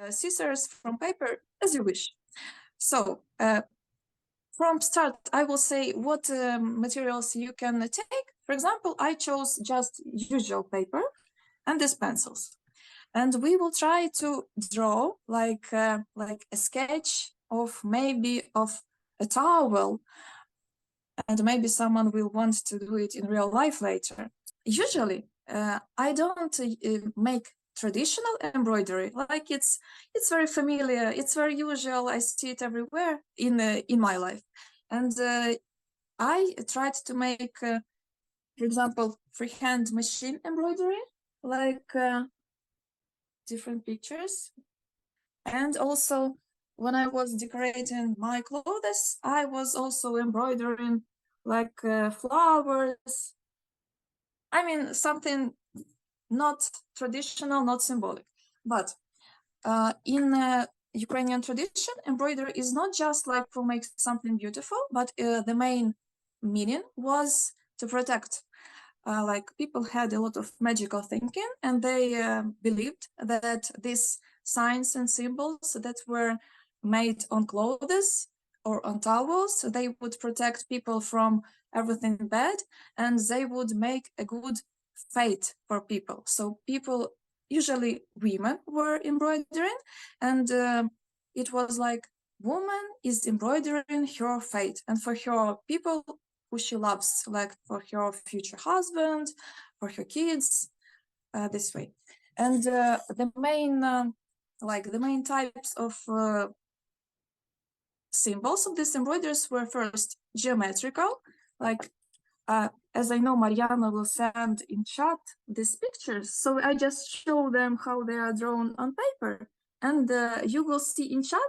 scissors, from paper, as you wish. So from start, I will say what materials you can take. For example, I chose just usual paper and these pencils. And we will try to draw like a sketch of maybe of a towel, and maybe someone will want to do it in real life later. Usually, I don't make traditional embroidery. Like it's very familiar, it's very usual. I see it everywhere in my life, and I tried to make, for example, freehand machine embroidery, like different pictures. And also, when I was decorating my clothes, I was also embroidering like flowers. I mean, something not traditional, not symbolic. But in Ukrainian tradition, embroidery is not just like to make something beautiful, but the main meaning was to protect. Like people had a lot of magical thinking, and they believed that these signs and symbols that were made on clothes or on towels, they would protect people from everything bad, and they would make a good fate for people. So people, usually women, were embroidering, and it was like woman is embroidering her fate, and for her people who she loves, like for her future husband, for her kids, this way. And the main types of symbols of these embroideries were first geometrical, like as I know Mariana will send in chat these pictures, so I just show them how they are drawn on paper, and you will see in chat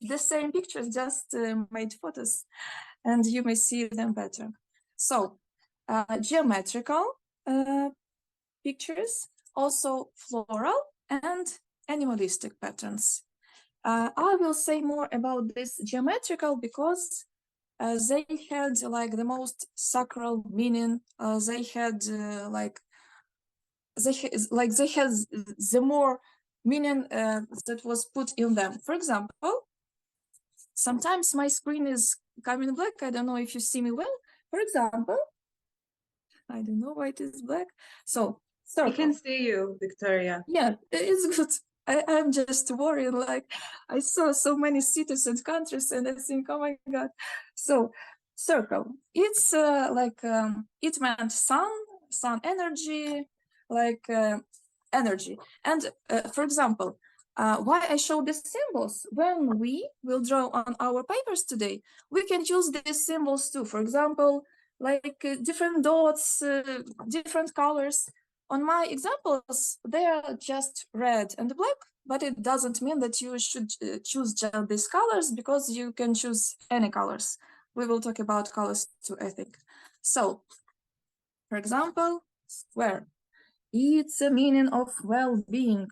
the same pictures, just made photos, and you may see them better. So geometrical pictures, also floral and animalistic patterns. I will say more about this geometrical because they had like the most sacral meaning. They had they had the more meaning that was put in them. For example, sometimes my screen is coming black. I don't know if you see me well. For example, I don't know why it is black. So I can see you, Viktoriia. Yeah, it's good. I'm just worried, like I saw so many cities and countries and I think, oh my God. So circle, it's it meant sun energy, like energy. And for example, why I show the symbols, when we will draw on our papers today, we can use these symbols too. For example, like different dots, different colors. On my examples, they are just red and black, but it doesn't mean that you should choose just these colors, because you can choose any colors. We will talk about colors too, I think. So, for example, square. It's a meaning of well-being,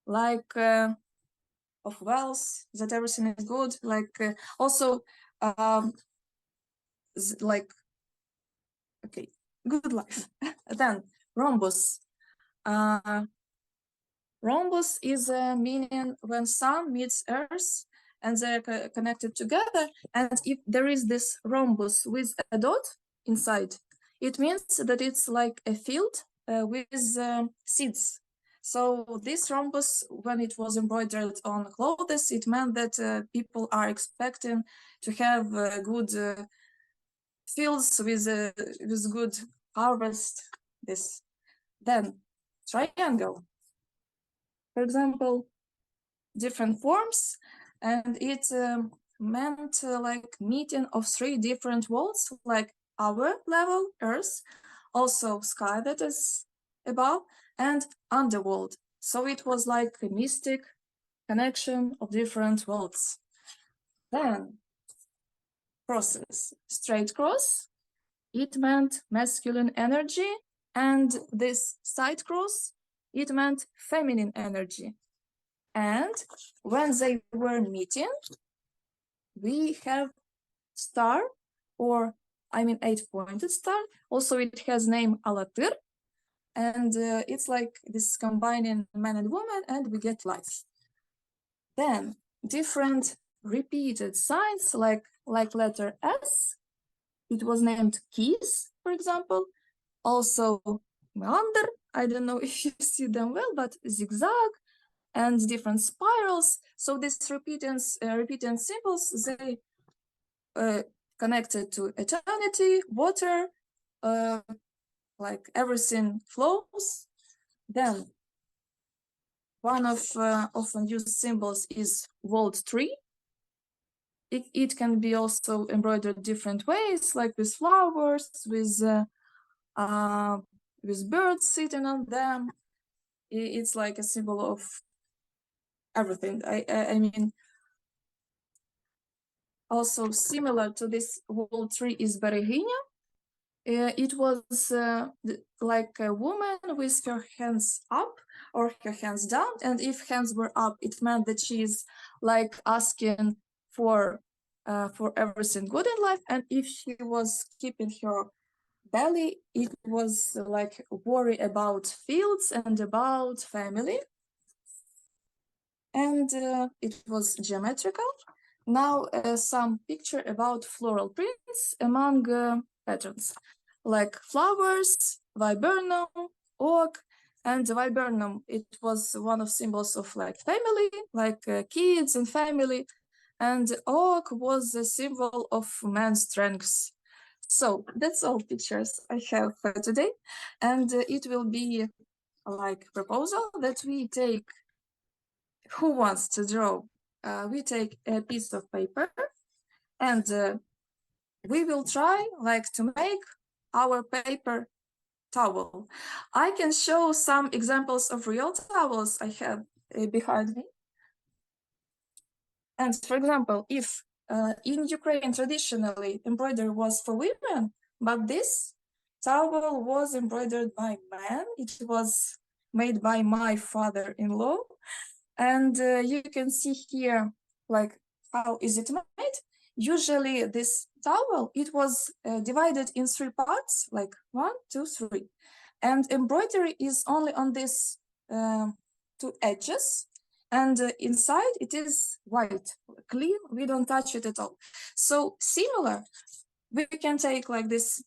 like of wealth, that everything is good, like also like, okay, good life. Then rhombus. Rhombus is a meaning when sun meets earth and they're connected together. And if there is this rhombus with a dot inside, it means that it's like a field with seeds. So this rhombus, when it was embroidered on clothes, it meant that people are expecting to have good fields with good harvest. This. Then triangle. For example, different forms, and it meant like meeting of three different worlds, like our level, Earth, also sky that is above, and underworld. So it was like a mystic connection of different worlds. Then crosses, straight cross, it meant masculine energy, and this side cross, it meant feminine energy. And when they were meeting, we have star, or I mean 8-pointed star. Also, it has name Alatyr. and it's like this combining man and woman, and we get life. Then different repeated signs like letter S. It was named keys, for example. Also meander, I don't know if you see them well, but zigzag and different spirals. So these repeating symbols, they connected to eternity, water, like everything flows. Then one of often used symbols is world tree. It can be also embroidered different ways, like with flowers, with birds sitting on them. It's like a symbol of everything. I mean, also similar to this world tree is Bereginya. It was like a woman with her hands up or her hands down, and if hands were up, it meant that she is like asking for everything good in life, and if she was keeping her belly, it was like worry about fields and about family, and it was geometrical. Now some picture about floral prints among patterns, like flowers, viburnum, oak, and the viburnum, it was one of symbols of like family, like kids and family, and oak was a symbol of man's strength. So that's all pictures I have for today, and it will be like proposal that we take, who wants to draw? We take a piece of paper and we will try like to make our paper towel. I can show some examples of real towels I have behind me. And for example, if in Ukraine traditionally embroidery was for women, but this towel was embroidered by men. It was made by my father-in-law. And you can see here, like, how is it made? Usually this towel, it was divided in 3 parts, like 1, 2, 3. And embroidery is only on these 2 edges. And inside it is white, clean, we don't touch it at all. So similar, we can take like this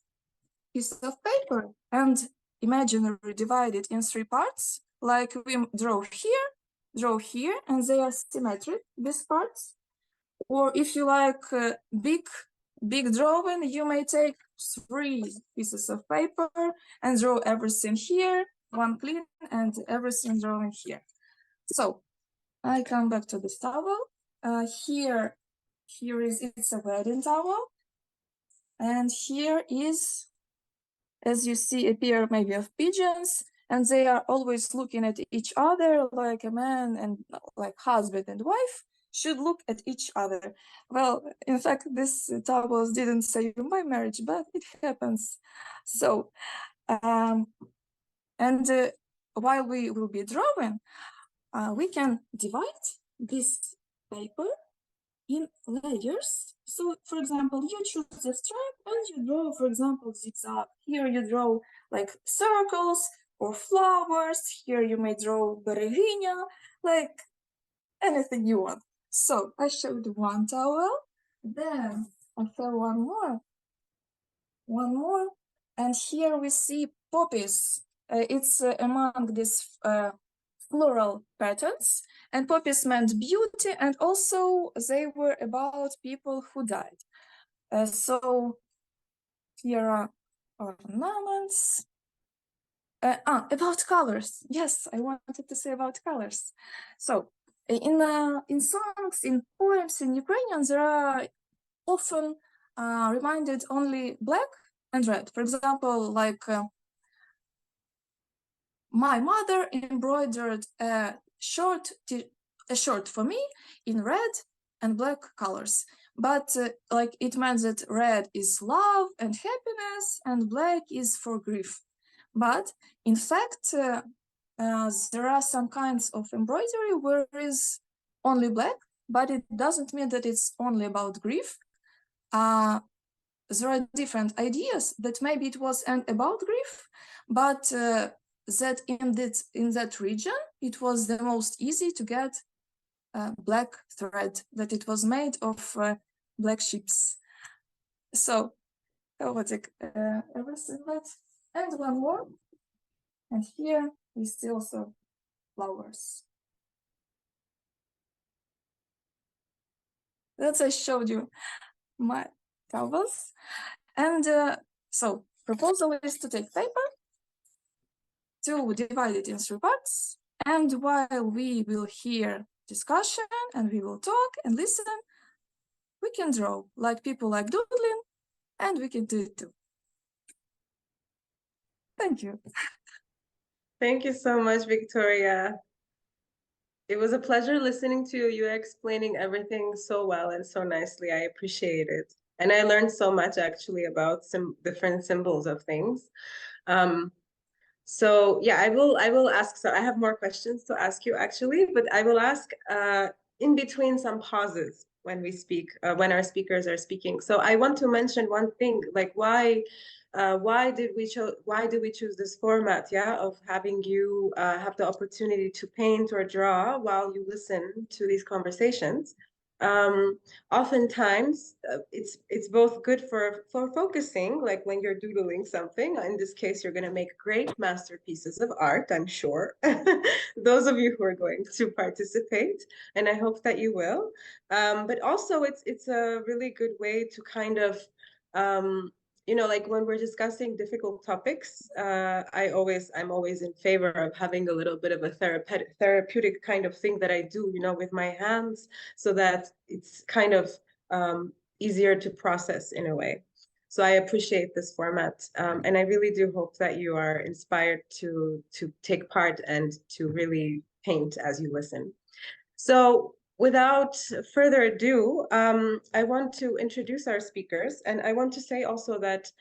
piece of paper and imaginary divide it in 3 parts, like we draw here, and they are symmetric, these parts. Or if you like big drawing, you may take 3 pieces of paper and draw everything here, one clean, and everything drawing here. So I come back to this towel. Here is, it's a wedding towel. And here is, as you see, a pair maybe of pigeons, and they are always looking at each other, like a man and like husband and wife should look at each other. Well, in fact, this towels didn't save my marriage, but it happens. So, and while we will be drawing, we can divide this paper in layers. So, for example, you choose the stripe and you draw, for example, zigzag. Here you draw like circles or flowers. Here you may draw Bereginya, like anything you want. So I showed one towel, then I have one more, and here we see poppies. It's among these floral patterns, and poppies meant beauty, and also they were about people who died. So here are ornaments. About colors. Yes, I wanted to say about colors. So in songs, in poems in Ukrainian, there are often reminded only black and red. For example, like my mother embroidered a shirt for me in red and black colors. But like it meant that red is love and happiness and black is for grief. But in fact, there are some kinds of embroidery where is only black, but it doesn't mean that it's only about grief. There are different ideas that maybe it was about grief, but that in that region, it was the most easy to get black thread, that it was made of black ships. So I will take everything that. And one more. And here we see also flowers. That I showed you my canvas. And so proposal is to take paper, to divide it in 3 parts. And while we will hear discussion and we will talk and listen, we can draw like people like doodling, and we can do it too. Thank you. Thank you so much, Viktoriia. It was a pleasure listening to you. You were explaining everything so well and so nicely. I appreciate it. And I learned so much actually about some different symbols of things. So yeah, I will ask, so I have more questions to ask you actually, but I will ask in between some pauses when we speak, when our speakers are speaking. So I want to mention one thing, like why did we choose this format, yeah, of having you have the opportunity to paint or draw while you listen to these conversations? Oftentimes it's both good for focusing, like when you're doodling something. In this case, you're going to make great masterpieces of art, I'm sure. Those of you who are going to participate, and I hope that you will. But also it's a really good way to kind of you know, like when we're discussing difficult topics, I'm always in favor of having a little bit of a therapeutic kind of thing that I do, you know, with my hands, so that it's kind of easier to process in a way. So I appreciate this format, and I really do hope that you are inspired to take part and to really paint as you listen. So without further ado, I want to introduce our speakers. And I want to say also that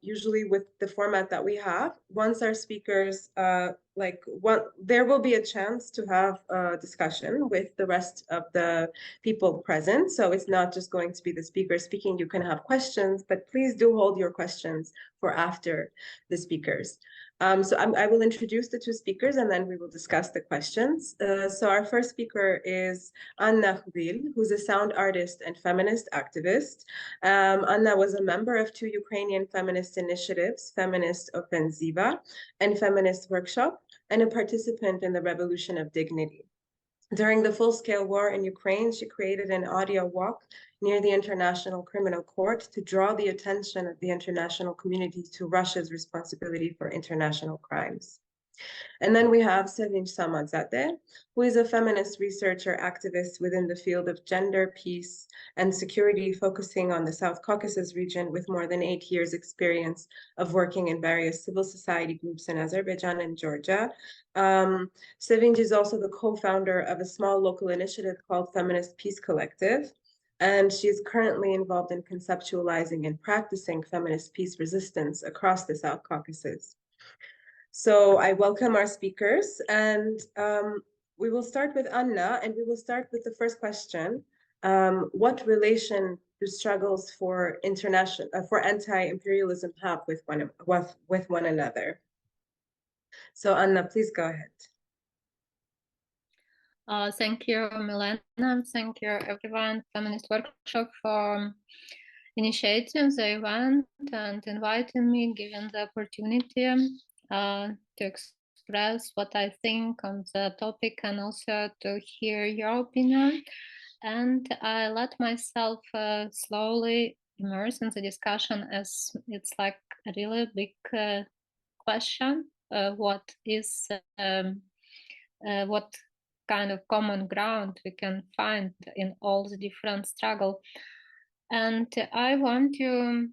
usually with the format that we have, once our speakers, there will be a chance to have a discussion with the rest of the people present. So it's not just going to be the speaker speaking. You can have questions, but please do hold your questions for after the speakers. So I will introduce the two speakers and then we will discuss the questions. So our first speaker is Anna Khvyl, who's a sound artist and feminist activist. Anna was a member of two Ukrainian feminist initiatives, Feminist Offensiva and Feminist Workshop, and a participant in the Revolution of Dignity. During the full-scale war in Ukraine, she created an audio walk near the International Criminal Court to draw the attention of the international community to Russia's responsibility for international crimes. And then we have Sevinj Samadzade, who is a feminist researcher activist within the field of gender, peace, and security, focusing on the South Caucasus region with more than 8 years experience of working in various civil society groups in Azerbaijan and Georgia. Sevinj is also the co-founder of a small local initiative called Feminist Peace Collective, and she is currently involved in conceptualizing and practicing feminist peace resistance across the South Caucasus. So I welcome our speakers, and we will start with Anna, and we will start with the first question. What relation do struggles for anti-imperialism have with one another? So Anna, please go ahead. Thank you, Milena. Thank you, everyone, Feminist Workshop, for initiating the event and inviting me, giving the opportunity to express what I think on the topic and also to hear your opinion. And I let myself slowly immerse in the discussion, as it's like a really big question. What kind of common ground we can find in all the different struggle? And I want to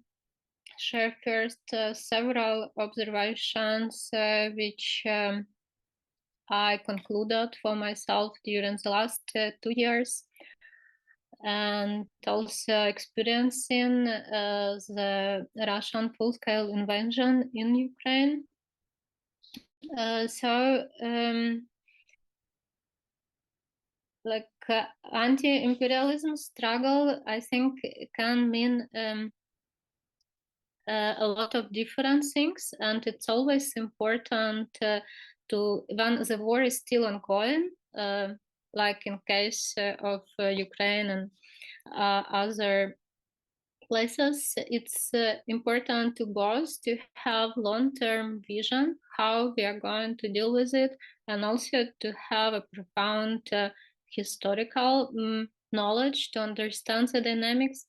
share first several observations which I concluded for myself during the last 2 years, and also experiencing the Russian full-scale invasion in Ukraine. Anti-imperialism struggle, I think, can mean a lot of different things, and it's always important to, when the war is still ongoing, like in case of Ukraine and other places, it's important to both to have long-term vision how we are going to deal with it, and also to have a profound historical knowledge to understand the dynamics.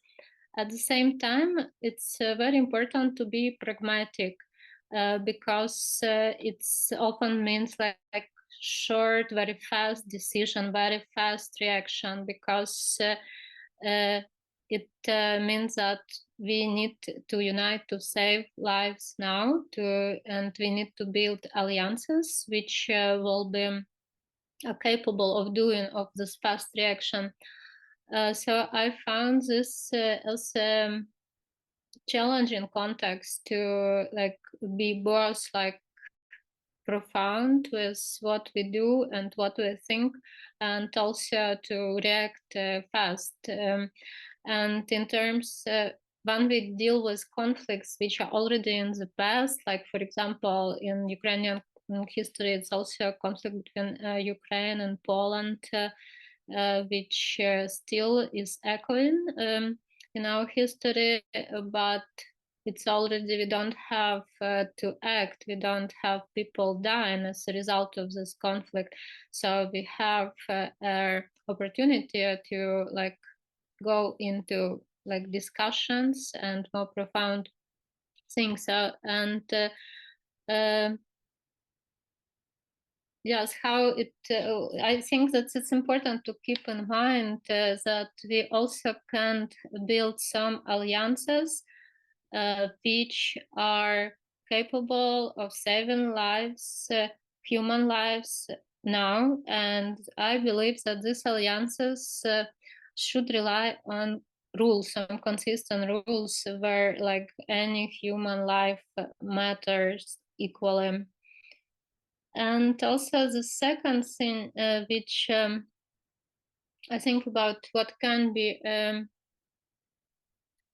At the same time, it's very important to be pragmatic, because it's often means like short, very fast decision, very fast reaction, because it means that we need to unite to save lives now, and we need to build alliances which will be capable of doing of this fast reaction. So I found this as a challenging context to like be both like profound with what we do and what we think, and also to react fast. And in terms, when we deal with conflicts which are already in the past, like for example, in Ukrainian history, it's also a conflict between Ukraine and Poland, which still is echoing in our history, but it's already, we don't have to act, we don't have people dying as a result of this conflict. So we have an opportunity to like go into like discussions and more profound things. And yes, how it, I think that it's important to keep in mind that we also can build some alliances which are capable of saving lives, human lives now. And I believe that these alliances should rely on rules, on consistent rules where like any human life matters equally. And also the second thing which I think about what can be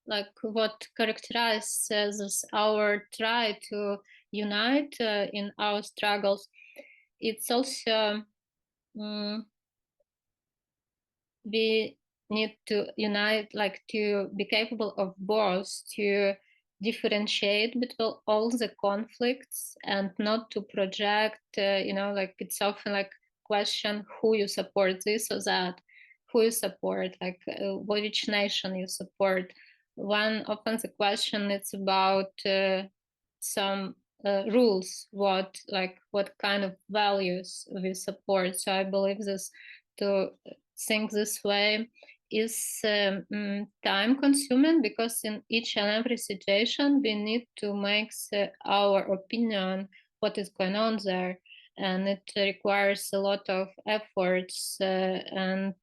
like what characterizes our try to unite in our struggles, it's also we need to unite, like to be capable of both, to differentiate between all the conflicts and not to project, like it's often like question who you support, this or that, who you support, like which nation you support. When often the question it's about some rules, what kind of values we support. So I believe this, to think this way is time consuming, because in each and every situation we need to make our opinion what is going on there, and it requires a lot of efforts, and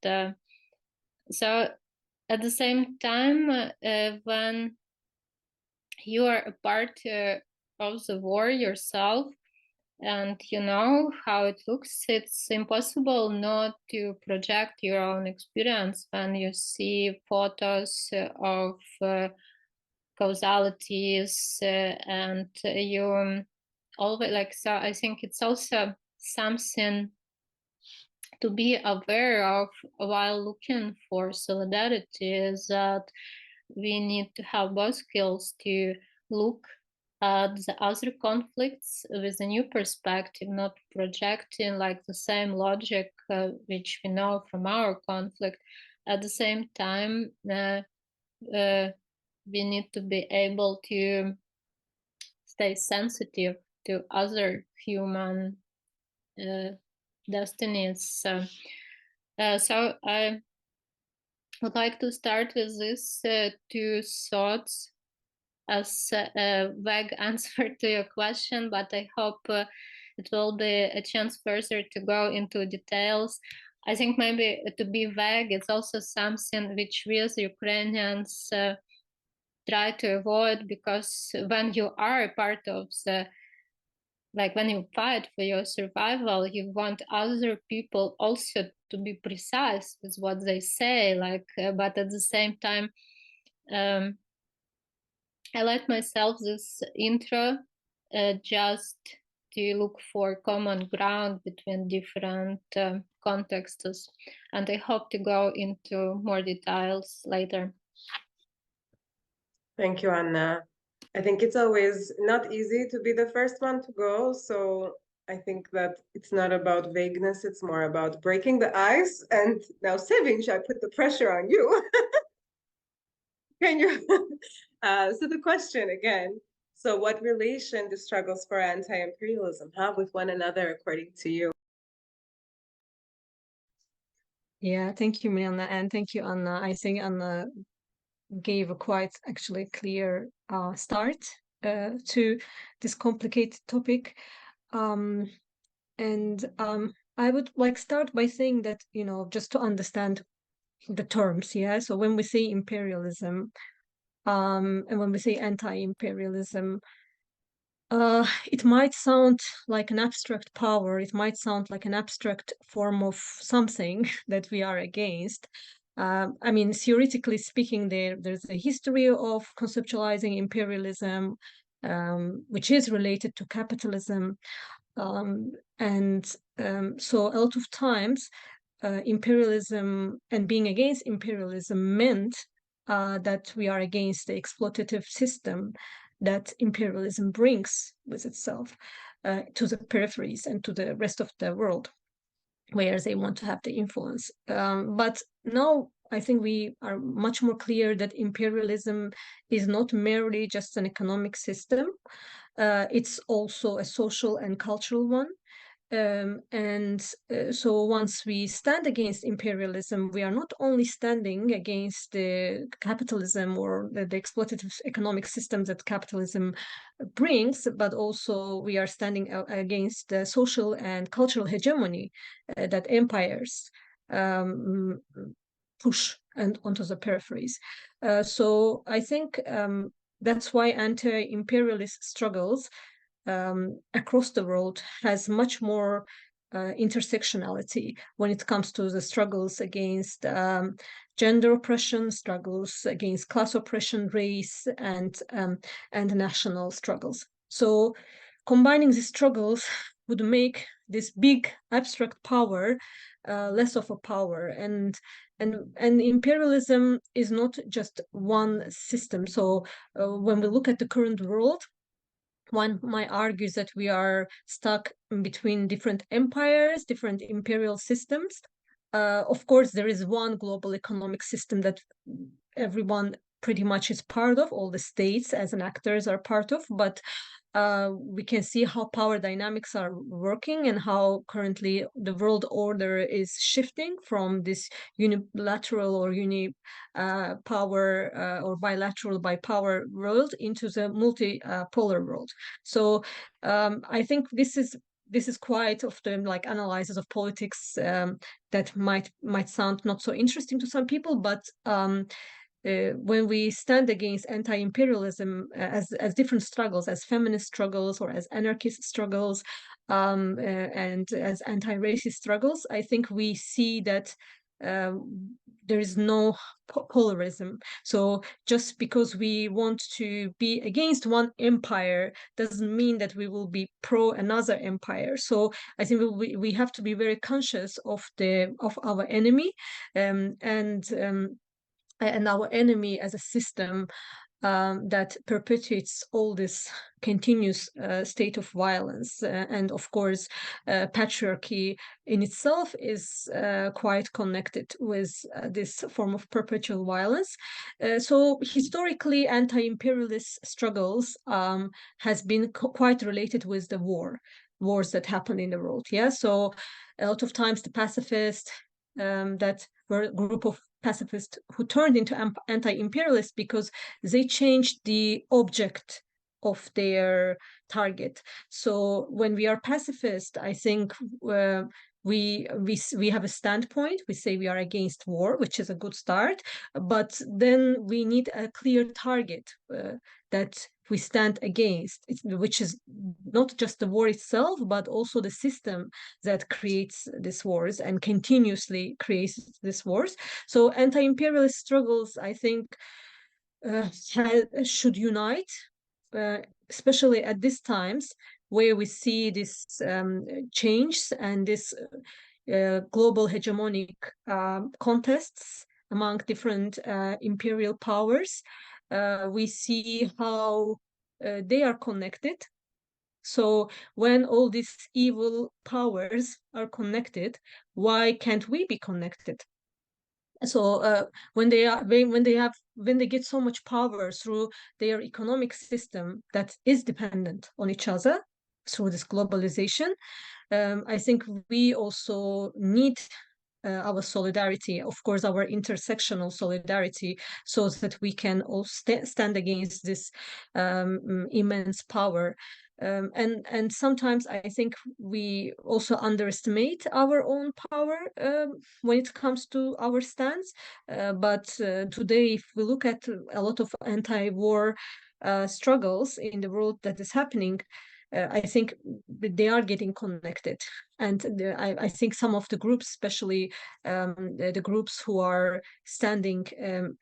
so at the same time when you are a part of the war yourself, and you know how it looks, it's impossible not to project your own experience when you see photos of causalities, and you always like, so I think it's also something to be aware of while looking for solidarity, is that we need to have both skills to look at the other conflicts with a new perspective, not projecting like the same logic which we know from our conflict. At the same time, we need to be able to stay sensitive to other human destinies. So I would like to start with this two thoughts as a vague answer to your question, but I hope it will be a chance further to go into details. I think maybe to be vague, it's also something which we as Ukrainians try to avoid, because when you are a part of the, like when you fight for your survival, you want other people also to be precise with what they say, like, but at the same time, I let myself this intro just to look for common ground between different contexts, and I hope to go into more details later. Thank you, Anna. I think it's always not easy to be the first one to go, so I think that it's not about vagueness, it's more about breaking the ice. And now, Sevinj, I put the pressure on you. Can you? So the question again, so what relation do struggles for anti-imperialism have with one another, according to you? Yeah, thank you, Milena, and thank you, Anna. I think Anna gave a quite actually clear start to this complicated topic. I would like start by saying that, you know, just to understand the terms, yeah. So when we say imperialism, and when we say anti-imperialism, it might sound like an abstract power. It might sound like an abstract form of something that we are against. I mean, theoretically speaking, there's a history of conceptualizing imperialism, which is related to capitalism. So a lot of times, imperialism and being against imperialism meant that we are against the exploitative system that imperialism brings with itself to the peripheries and to the rest of the world, where they want to have the influence. But now I think we are much more clear that imperialism is not merely just an economic system. It's also a social and cultural one. So once we stand against imperialism, we are not only standing against the capitalism or the exploitative economic systems that capitalism brings, but also we are standing against the social and cultural hegemony that empires push and onto the peripheries. So I think that's why anti-imperialist struggles across the world has much more intersectionality when it comes to the struggles against gender oppression, struggles against class oppression, race, and national struggles. So combining these struggles would make this big abstract power less of a power, and imperialism is not just one system. So when we look at the current world, one might argue that we are stuck between different empires, different imperial systems. Of course, there is one global economic system that everyone pretty much is part of, all the states as an actors are part of, but we can see how power dynamics are working and how currently the world order is shifting from this unilateral or power or bilateral by power world into the multipolar world. So I think this is quite often like analysis of politics that might sound not so interesting to some people, but when we stand against anti-imperialism as different struggles, as feminist struggles or as anarchist struggles, and as anti-racist struggles, I think we see that there is no polarism. So just because we want to be against one empire doesn't mean that we will be pro another empire. So I think we have to be very conscious of our enemy, and our enemy as a system that perpetuates all this continuous state of violence. And of course, patriarchy in itself is quite connected with this form of perpetual violence. So historically, anti-imperialist struggles has been quite related with the wars that happened in the world. Yeah, so a lot of times the pacifists that were a group of pacifists who turned into anti-imperialists because they changed the object of their target. So when we are pacifist, I think we have a standpoint. We say we are against war, which is a good start, but then we need a clear target that we stand against, which is not just the war itself, but also the system that creates these wars and continuously creates these wars. So anti-imperialist struggles, I think, should unite, especially at these times where we see this change and this global hegemonic contests among different imperial powers. We see how they are connected. So when all these evil powers are connected, why can't we be connected? So when they get so much power through their economic system that is dependent on each other through this globalization, I think we also need our solidarity, of course, our intersectional solidarity, so that we can all stand against this immense power. And sometimes I think we also underestimate our own power when it comes to our stance. But today, if we look at a lot of anti-war struggles in the world that is happening, I think they are getting connected. And I think some of the groups, especially the groups who are standing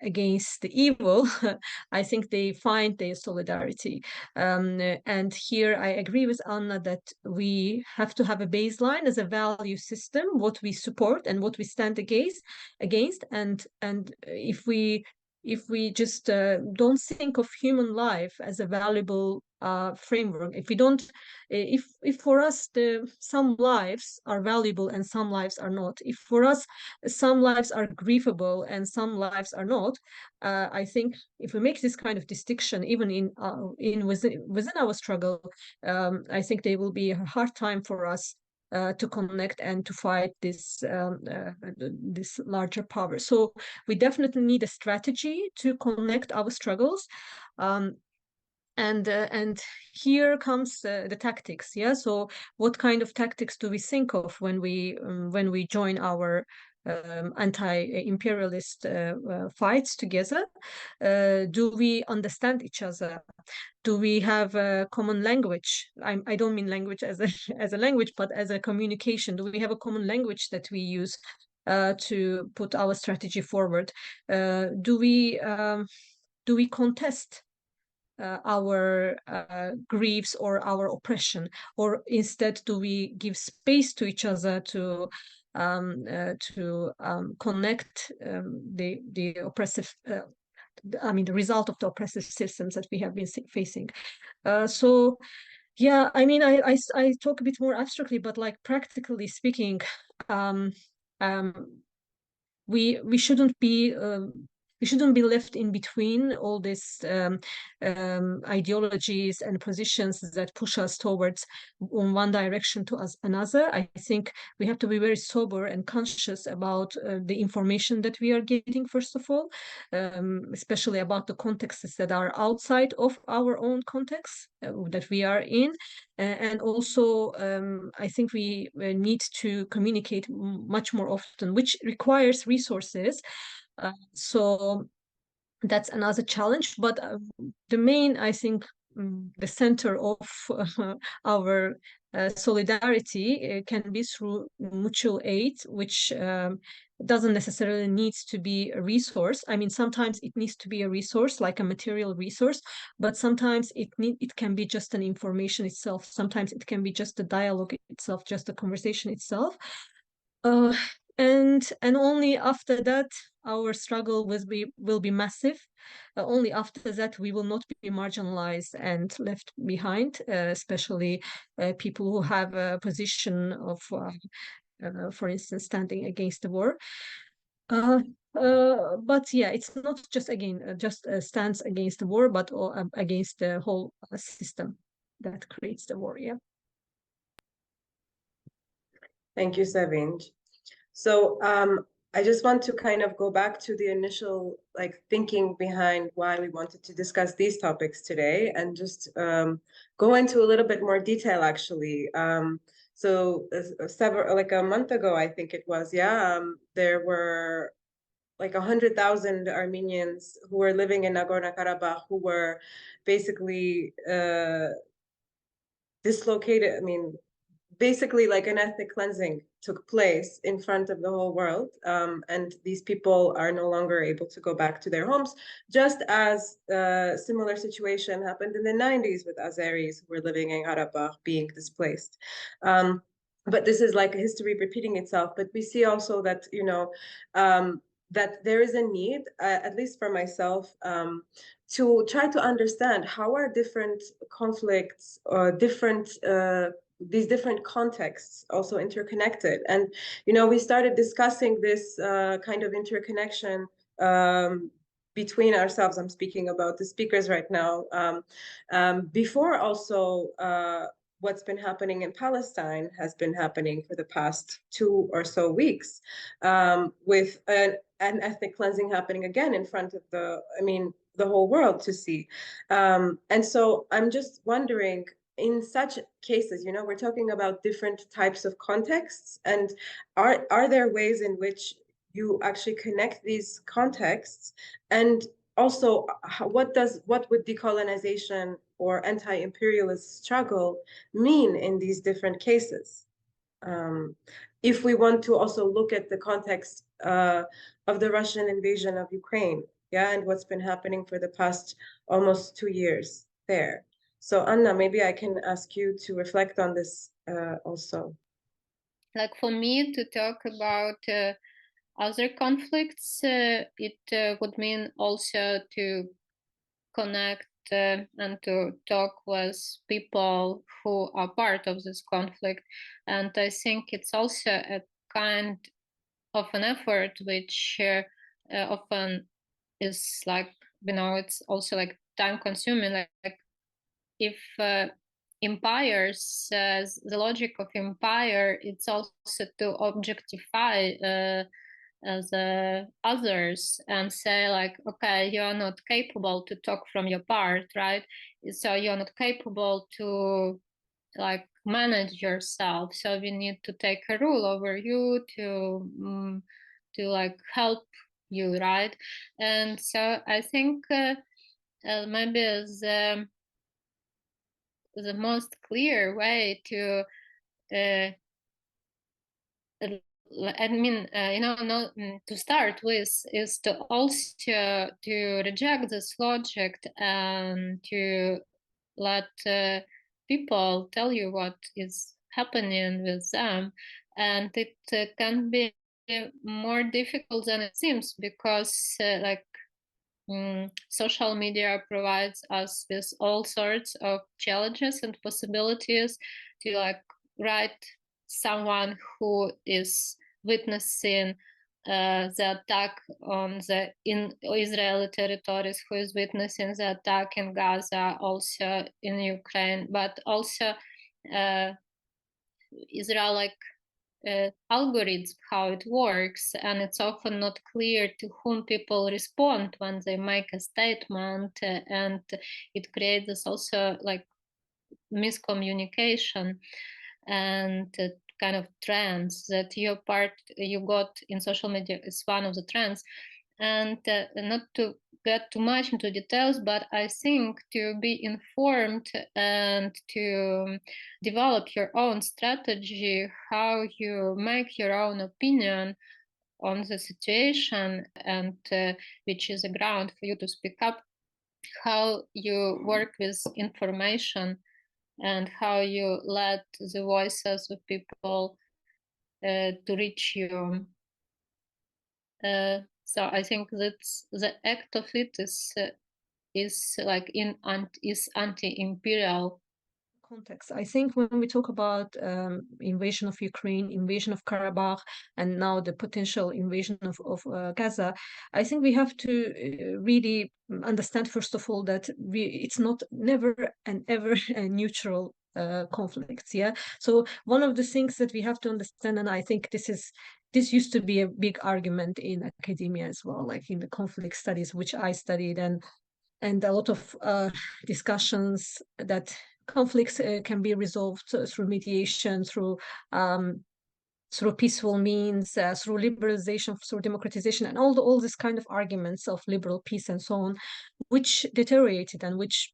against the evil, I think they find their solidarity. And here I agree with Anna that we have to have a baseline as a value system, what we support and what we stand against. And if we just don't think of human life as a valuable framework, if we don't, if for us some lives are valuable and some lives are not, if for us some lives are grievable and some lives are not, I think if we make this kind of distinction, even within our struggle, I think there will be a hard time for us to connect and to fight this larger power. So we definitely need a strategy to connect our struggles. And here comes the tactics. Yeah. So what kind of tactics do we think of when we join our anti-imperialist fights together? Do we understand each other? Do we have a common language? I don't mean language as a as a language, but as a communication. Do we have a common language that we use to put our strategy forward? Do we contest our griefs or our oppression, or instead do we give space to each other to connect the oppressive, the result of the oppressive systems that we have been facing? So yeah, I mean, I talk a bit more abstractly, but like practically speaking, we shouldn't be left in between all these ideologies and positions that push us towards one direction to another. I think we have to be very sober and conscious about the information that we are getting, first of all, especially about the contexts that are outside of our own context that we are in. And also, I think we need to communicate much more often, which requires resources. So that's another challenge. But the main, I think, the center of our solidarity can be through mutual aid, which doesn't necessarily needs to be a resource. I mean, sometimes it needs to be a resource, like a material resource, but sometimes it can be just an information itself. Sometimes it can be just a dialogue itself, just a conversation itself. And only after that our struggle will be massive. Only after that we will not be marginalized and left behind, especially people who have a position of, for instance, standing against the war. But yeah, it's not just just a stance against the war, but against the whole system that creates the war. Yeah. Thank you, Sevinj. So I just want to kind of go back to the initial thinking behind why we wanted to discuss these topics today, and just go into a little bit more detail, actually. So a month ago, I think it was, there were 100,000 Armenians who were living in Nagorno-Karabakh who were basically dislocated. I mean, basically like an ethnic cleansing took place in front of the whole world, and these people are no longer able to go back to their homes, just as a similar situation happened in the 90s with Azeris who were living in Karabakh being displaced. But this is like a history repeating itself. But we see also that, you know, that there is a need, at least for myself, to try to understand how are different conflicts or these different contexts also interconnected. And, you know, we started discussing this kind of interconnection between ourselves. I'm speaking about the speakers right now. Before also, what's been happening in Palestine has been happening for the past 2 or so weeks, with an ethnic cleansing happening again in front of the whole world to see. And so I'm just wondering, in such cases, you know, we're talking about different types of contexts, and are there ways in which you actually connect these contexts? And also, what would decolonization or anti-imperialist struggle mean in these different cases? If we want to also look at the context of the Russian invasion of Ukraine, yeah, and what's been happening for the past almost 2 years there. So Anna, maybe I can ask you to reflect on this also. Like for me to talk about other conflicts, it would mean also to connect and to talk with people who are part of this conflict. And I think it's also a kind of an effort which often is like, you know, it's also like time consuming. Like if empires, the logic of empire, it's also to objectify the others and say like, okay, you are not capable to talk from your part, right? So you're not capable to like manage yourself, so we need to take a rule over you to like help you, right? And so I think maybe the most clear way to to start with is to also to reject this logic and to let people tell you what is happening with them. And it can be more difficult than it seems, because social media provides us with all sorts of challenges and possibilities to like write someone who is witnessing the attack on the in Israeli territories, who is witnessing the attack in Gaza, also in Ukraine, but also Israel like algorithm, how it works, and it's often not clear to whom people respond when they make a statement, and it creates this also like miscommunication and kind of trends that you got in social media is one of the trends. And not to get too much into details, but I think to be informed and to develop your own strategy, how you make your own opinion on the situation, and which is a ground for you to speak up, how you work with information, and how you let the voices of people to reach you. So I think that the act of it is like is anti-imperial. Context. I think when we talk about invasion of Ukraine, invasion of Karabakh, and now the potential invasion of Gaza, I think we have to really understand, first of all, that it's not never and ever a neutral conflicts. Yeah. So one of the things that we have to understand, and I think this used to be a big argument in academia as well, like in the conflict studies, which I studied, and a lot of discussions that conflicts can be resolved through mediation, through through peaceful means, through liberalization, through democratization, and all this kind of arguments of liberal peace and so on, which deteriorated and which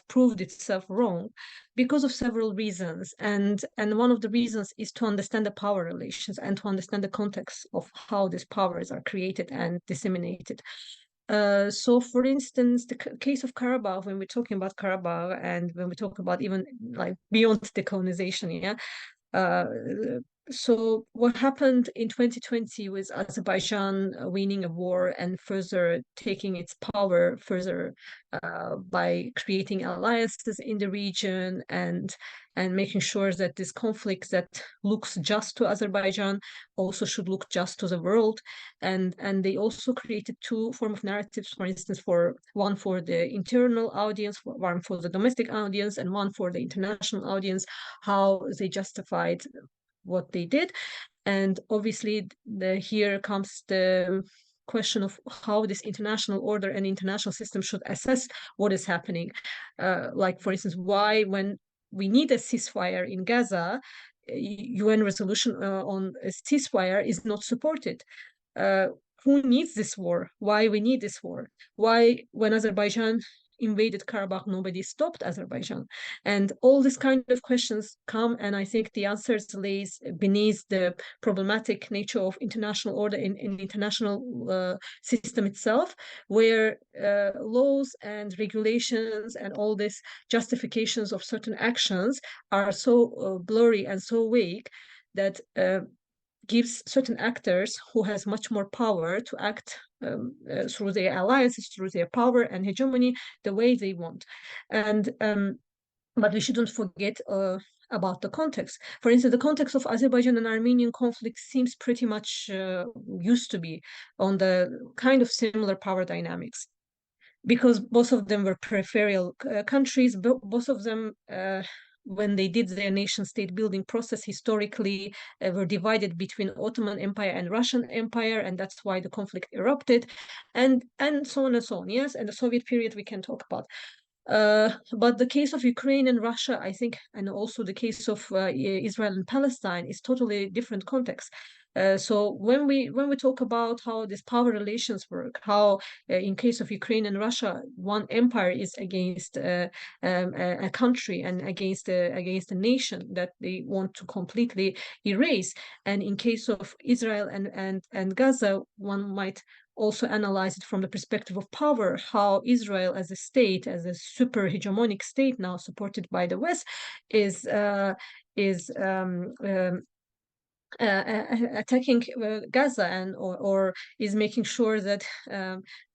proved itself wrong because of several reasons. And one of the reasons is to understand the power relations and to understand the context of how these powers are created and disseminated. So, for instance, the case of Karabakh, when we're talking about Karabakh and when we talk about even like beyond decolonization, yeah, so what happened in 2020 with Azerbaijan winning a war and further taking its power further by creating alliances in the region and making sure that this conflict that looks just to Azerbaijan also should look just to the world. And they also created two forms of narratives, for instance, one for the internal audience, one for the domestic audience, and one for the international audience, how they justified what they did. And obviously here comes the question of how this international order and international system should assess what is happening. Like, for instance, why when we need a ceasefire in Gaza, UN resolution on a ceasefire is not supported. Who needs this war? Why we need this war? Why, when Azerbaijan invaded Karabakh, nobody stopped Azerbaijan? And all these kind of questions come, and I think the answers lays beneath the problematic nature of international order in international system itself, where laws and regulations and all these justifications of certain actions are so blurry and so vague that gives certain actors who has much more power to act through their alliances, through their power and hegemony, the way they want. And but we shouldn't forget about the context. For instance, the context of Azerbaijan and Armenian conflict seems pretty much used to be on the kind of similar power dynamics, because both of them were peripheral countries, but both of them when they did their nation state building process historically were divided between Ottoman Empire and Russian Empire, and that's why the conflict erupted, and so on and so on. Yes, and the Soviet period we can talk about. But the case of Ukraine and Russia, I think, and also the case of Israel and Palestine is totally different context. So when we talk about how these power relations work, how in case of Ukraine and Russia, one empire is against a country and against a nation that they want to completely erase, and in case of Israel and Gaza, one might also analyze it from the perspective of power, how Israel as a state, as a super hegemonic state now supported by the West, is attacking Gaza and or is making sure that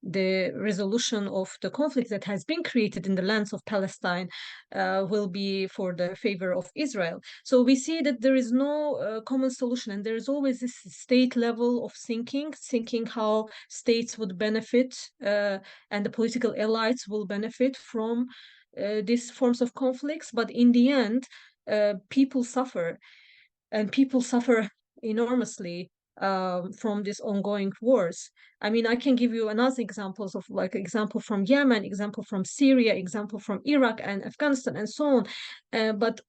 the resolution of the conflict that has been created in the lands of Palestine will be for the favor of Israel. So we see that there is no common solution, and there is always this state level of thinking how states would benefit and the political elites will benefit from these forms of conflicts. But in the end, people suffer. And people suffer enormously from these ongoing wars. I mean, I can give you another examples of like example from Yemen, example from Syria, example from Iraq and Afghanistan, and so on. But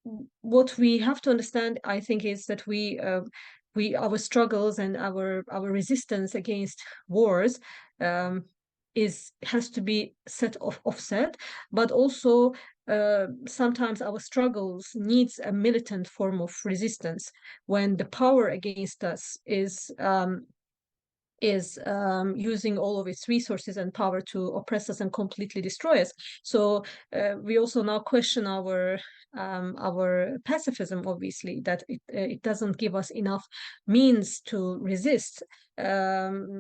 what we have to understand, I think, is that our struggles and our resistance against wars has to be offset, but also sometimes our struggles needs a militant form of resistance when the power against us is using all of its resources and power to oppress us and completely destroy us. So we also now question our pacifism, obviously, that it doesn't give us enough means to resist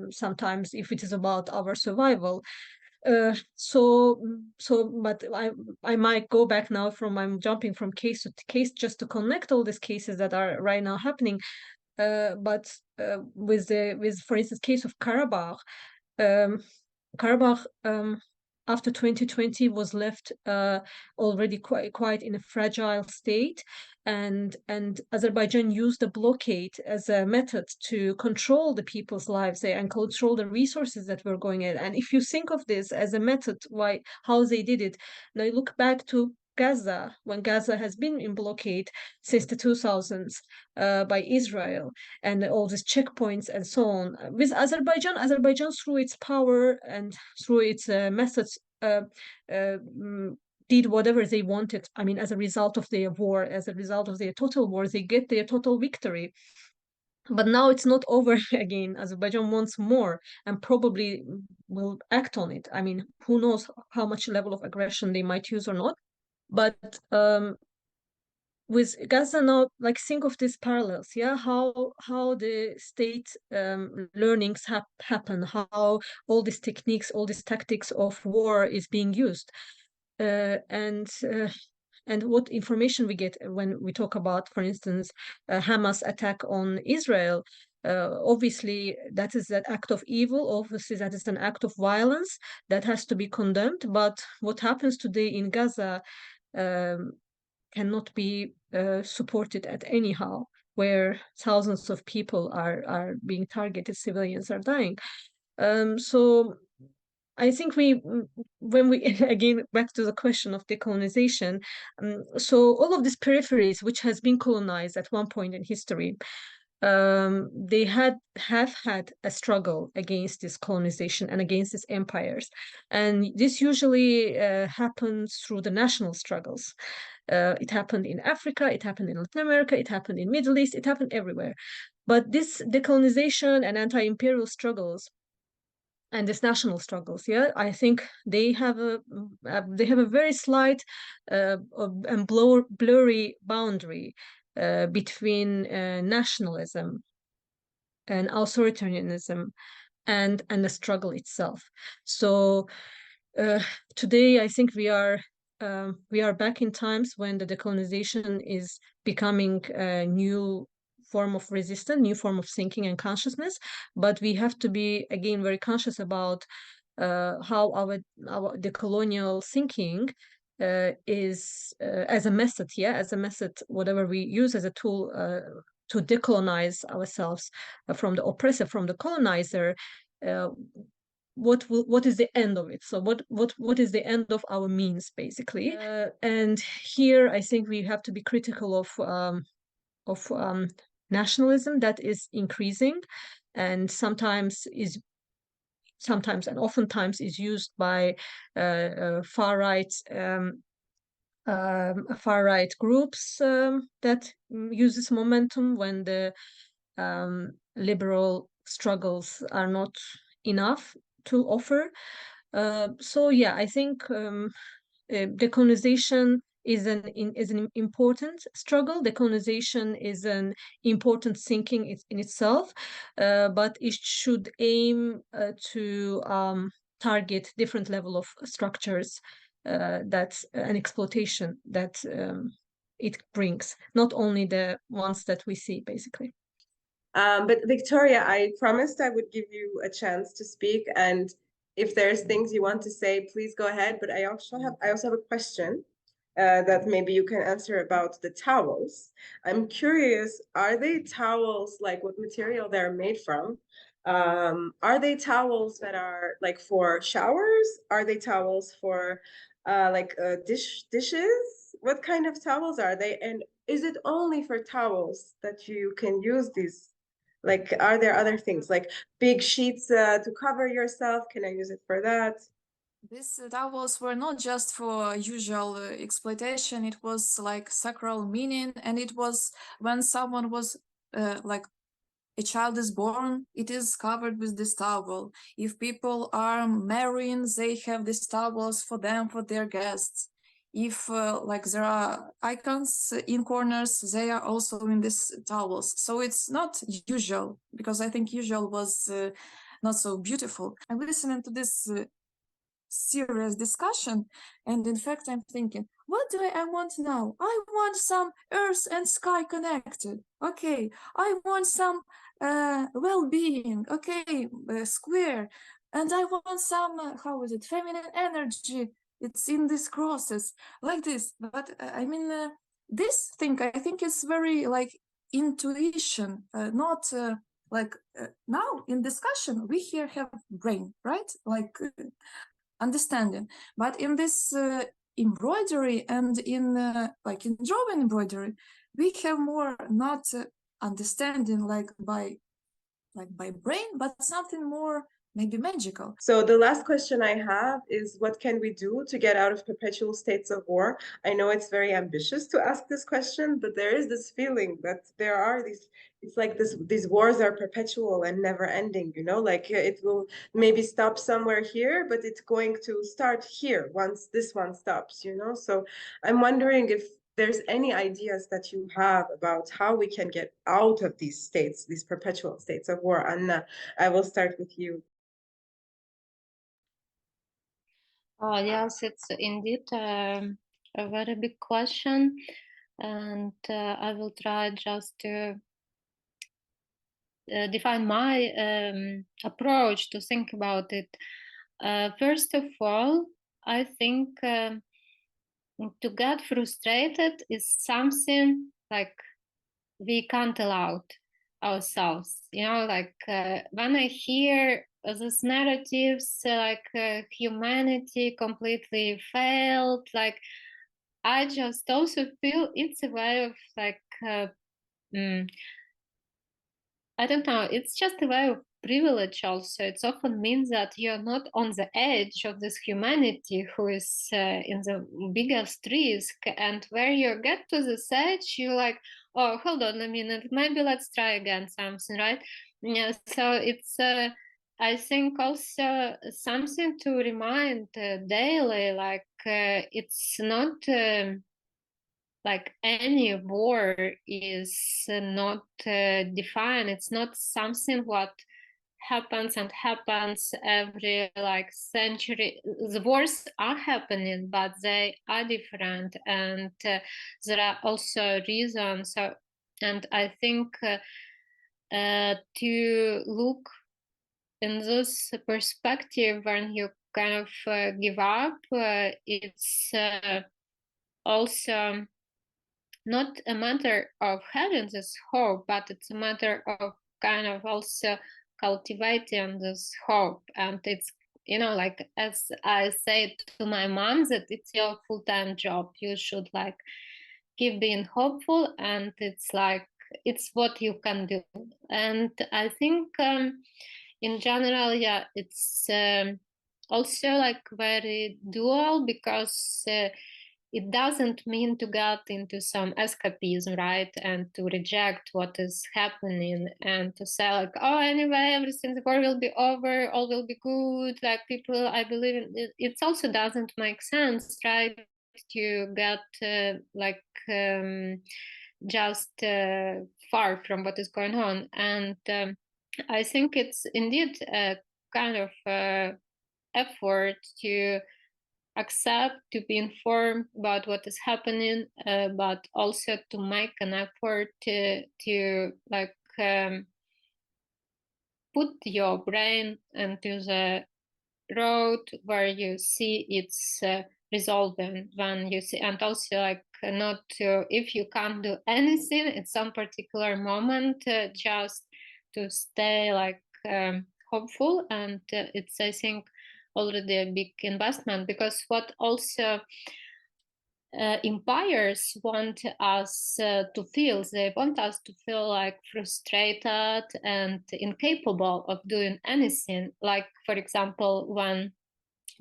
sometimes if it is about our survival. But I might go back now I'm jumping from case to case just to connect all these cases that are right now happening. But with for instance case of Karabakh, after 2020 was left already quite in a fragile state, and Azerbaijan used the blockade as a method to control the people's lives there and control the resources that were going in. And if you think of this as a method, how they did it, now you look back to Gaza, when Gaza has been in blockade since the 2000s by Israel, and all these checkpoints and so on. With Azerbaijan, through its power and through its methods, did whatever they wanted. I mean, as a result of their war, as a result of their total war, they get their total victory. But now it's not over again. Azerbaijan wants more and probably will act on it. I mean, who knows how much level of aggression they might use or not. But with Gaza now, like, think of these parallels, yeah, how the state learnings happen, how all these techniques, all these tactics of war is being used, and what information we get when we talk about, for instance, Hamas attack on Israel. Obviously, that is an act of evil. Obviously, that is an act of violence that has to be condemned. But what happens today in Gaza cannot be supported at anyhow, where thousands of people are being targeted, civilians are dying. So I think when we again back to the question of decolonization, so all of these peripheries which has been colonized at one point in history, they have had a struggle against this colonization and against these empires, and this usually happens through the national struggles. It happened in Africa, it happened in Latin America, it happened in Middle East, it happened everywhere. But this decolonization and anti-imperial struggles and these national struggles, yeah, I think they have a very slight and blurry boundary between nationalism and authoritarianism and the struggle itself. So today, I think we are back in times when the decolonization is becoming a new form of resistance, new form of thinking and consciousness. But we have to be again very conscious about how our decolonial thinking is as a method, whatever we use as a tool to decolonize ourselves from the oppressor, from the colonizer. What is the end of it? So what is the end of our means, basically? And here I think we have to be critical of nationalism that is increasing, and sometimes and oftentimes is used by far right groups that uses momentum when the liberal struggles are not enough to offer. So yeah, I think decolonization is an important struggle. Decolonization is an important thinking in itself, but it should aim to target different level of structures that an exploitation that it brings, not only the ones that we see, basically. But Viktoriia, I promised I would give you a chance to speak, and if there's things you want to say, please go ahead. But I also have a question that maybe you can answer about the towels. I'm curious, are they towels, like what material they're made from? Are they towels that are like for showers? Are they towels for dishes? What kind of towels are they? And is it only for towels that you can use these? Like, are there other things like big sheets to cover yourself? Can I use it for that? These towels were not just for usual exploitation. It was like sacral meaning, and it was when someone was like a child is born, it is covered with this towel. If people are marrying, they have these towels for them, for their guests. If like there are icons in corners, they are also in these towels. So it's not usual, because I think usual was not so beautiful. I'm listening to this serious discussion, and in fact I'm thinking, what do I want now? I want some earth and sky connected. Okay, I want some well-being. Okay, square, and I want some how is it, feminine energy. It's in these crosses like this. But I mean, this thing I think is very like intuition, not like now in discussion we here have brain, right? Like understanding, but in this embroidery and in like in drawing embroidery, we have more not understanding like by brain, but something more maybe magical. So the last question I have is, what can we do to get out of perpetual states of war? I know it's very ambitious to ask this question, but there is this feeling that there are these, it's like these wars are perpetual and never ending, you know, like it will maybe stop somewhere here, but it's going to start here once this one stops, you know? So I'm wondering if there's any ideas that you have about how we can get out of these states, these perpetual states of war. Anna, I will start with you. Yes, it's indeed a very big question, and I will try just to define my approach to think about it. First of all, I think to get frustrated is something like we can't allow ourselves. You know, like when I hear these narratives, humanity completely failed, like I just also feel it's a way of like I don't know, it's just a way of privilege also. It often means that you're not on the edge of this humanity who is in the biggest risk. And where you get to this edge, you're like, oh, hold on a minute, maybe let's try again something, right? Yeah, so it's, I think, also something to remind daily, like it's not... like any war is not defined. It's not something what happens and happens every like century. The wars are happening, but they are different, and there are also reasons. So, and I think to look in this perspective when you kind of give up, it's also not a matter of having this hope, but it's a matter of kind of also cultivating this hope. And it's, you know, like as I say to my mom, that it's your full-time job. You should like keep being hopeful, and it's like it's what you can do. And I think in general, yeah, it's also like very dual, because it doesn't mean to get into some escapism, right? And to reject what is happening and to say like, oh, anyway, everything, the war will be over, all will be good. Like people, I believe in it. It also doesn't make sense, right? To get just far from what is going on. And I think it's indeed a kind of effort to accept, to be informed about what is happening, but also to make an effort to like put your brain into the road where you see it's resolving, when you see, and also like not to, if you can't do anything at some particular moment, just to stay like hopeful. And it's, I think, already a big investment, because what also empires want us to feel, they want us to feel like frustrated and incapable of doing anything. Like, for example, when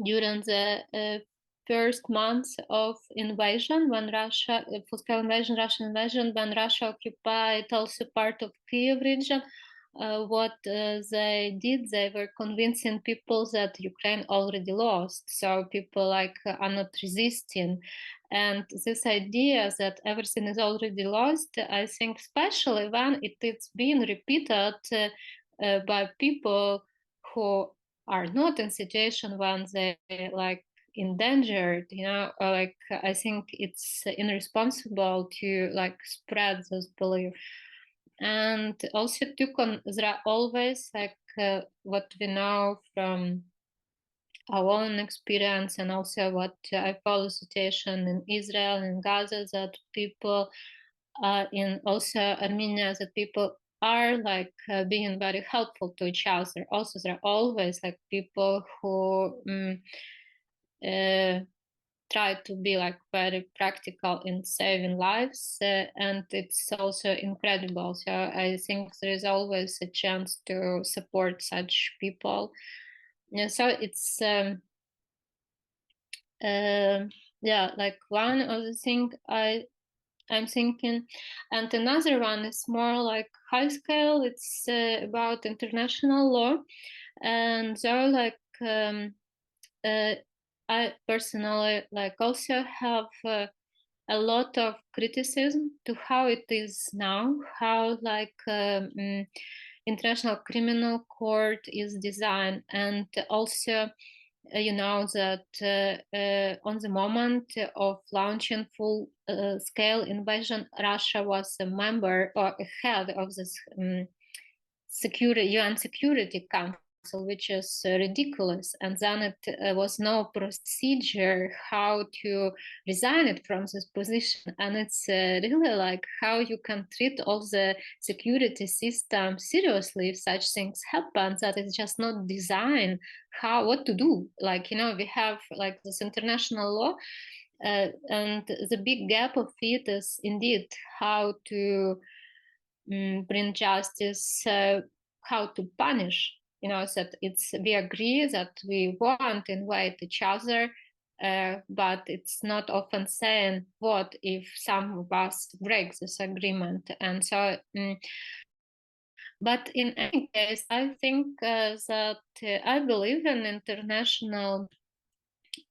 during the first months of invasion, when Russia, full-scale invasion, Russian invasion, when Russia occupied also part of Kyiv region, what they did, they were convincing people that Ukraine already lost. So people like are not resisting. And this idea that everything is already lost, I think, especially when it is being repeated by people who are not in situation when they like endangered, you know, like I think it's irresponsible to like spread this belief. And also there are always like what we know from our own experience, and also what I follow situation in Israel and Gaza, that people in also Armenia, that people are like being very helpful to each other. Also, there are always like people who try to be like very practical in saving lives, and it's also incredible. So I think there is always a chance to support such people. Yeah, so it's yeah, like one of the things I'm thinking, and another one is more like high scale. It's about international law, and so like I personally like also have a lot of criticism to how it is now, how like International Criminal Court is designed, and also you know that on the moment of launching full scale invasion, Russia was a member or a head of this UN Security Council, which is ridiculous. And then it was no procedure how to resign it from this position. And it's really like how you can treat all the security system seriously if such things happen, that it's just not designed what to do. Like, you know, we have like this international law, and the big gap of it is indeed how to bring justice, how to punish. You know, that we agree that we won't invade each other, but it's not often saying what if some of us break this agreement. And so, but in any case, I think that I believe in international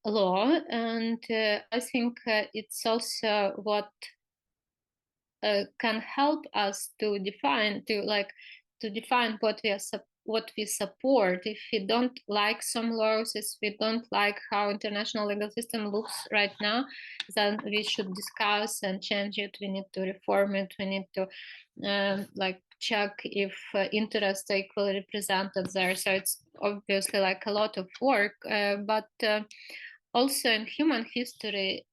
law, and I think it's also what can help us to define what we support. If we don't like some laws, if we don't like how international legal system looks right now, then we should discuss and change it. We need to reform it. We need to like check if interests are equally represented there. So it's obviously like a lot of work, but also in human history,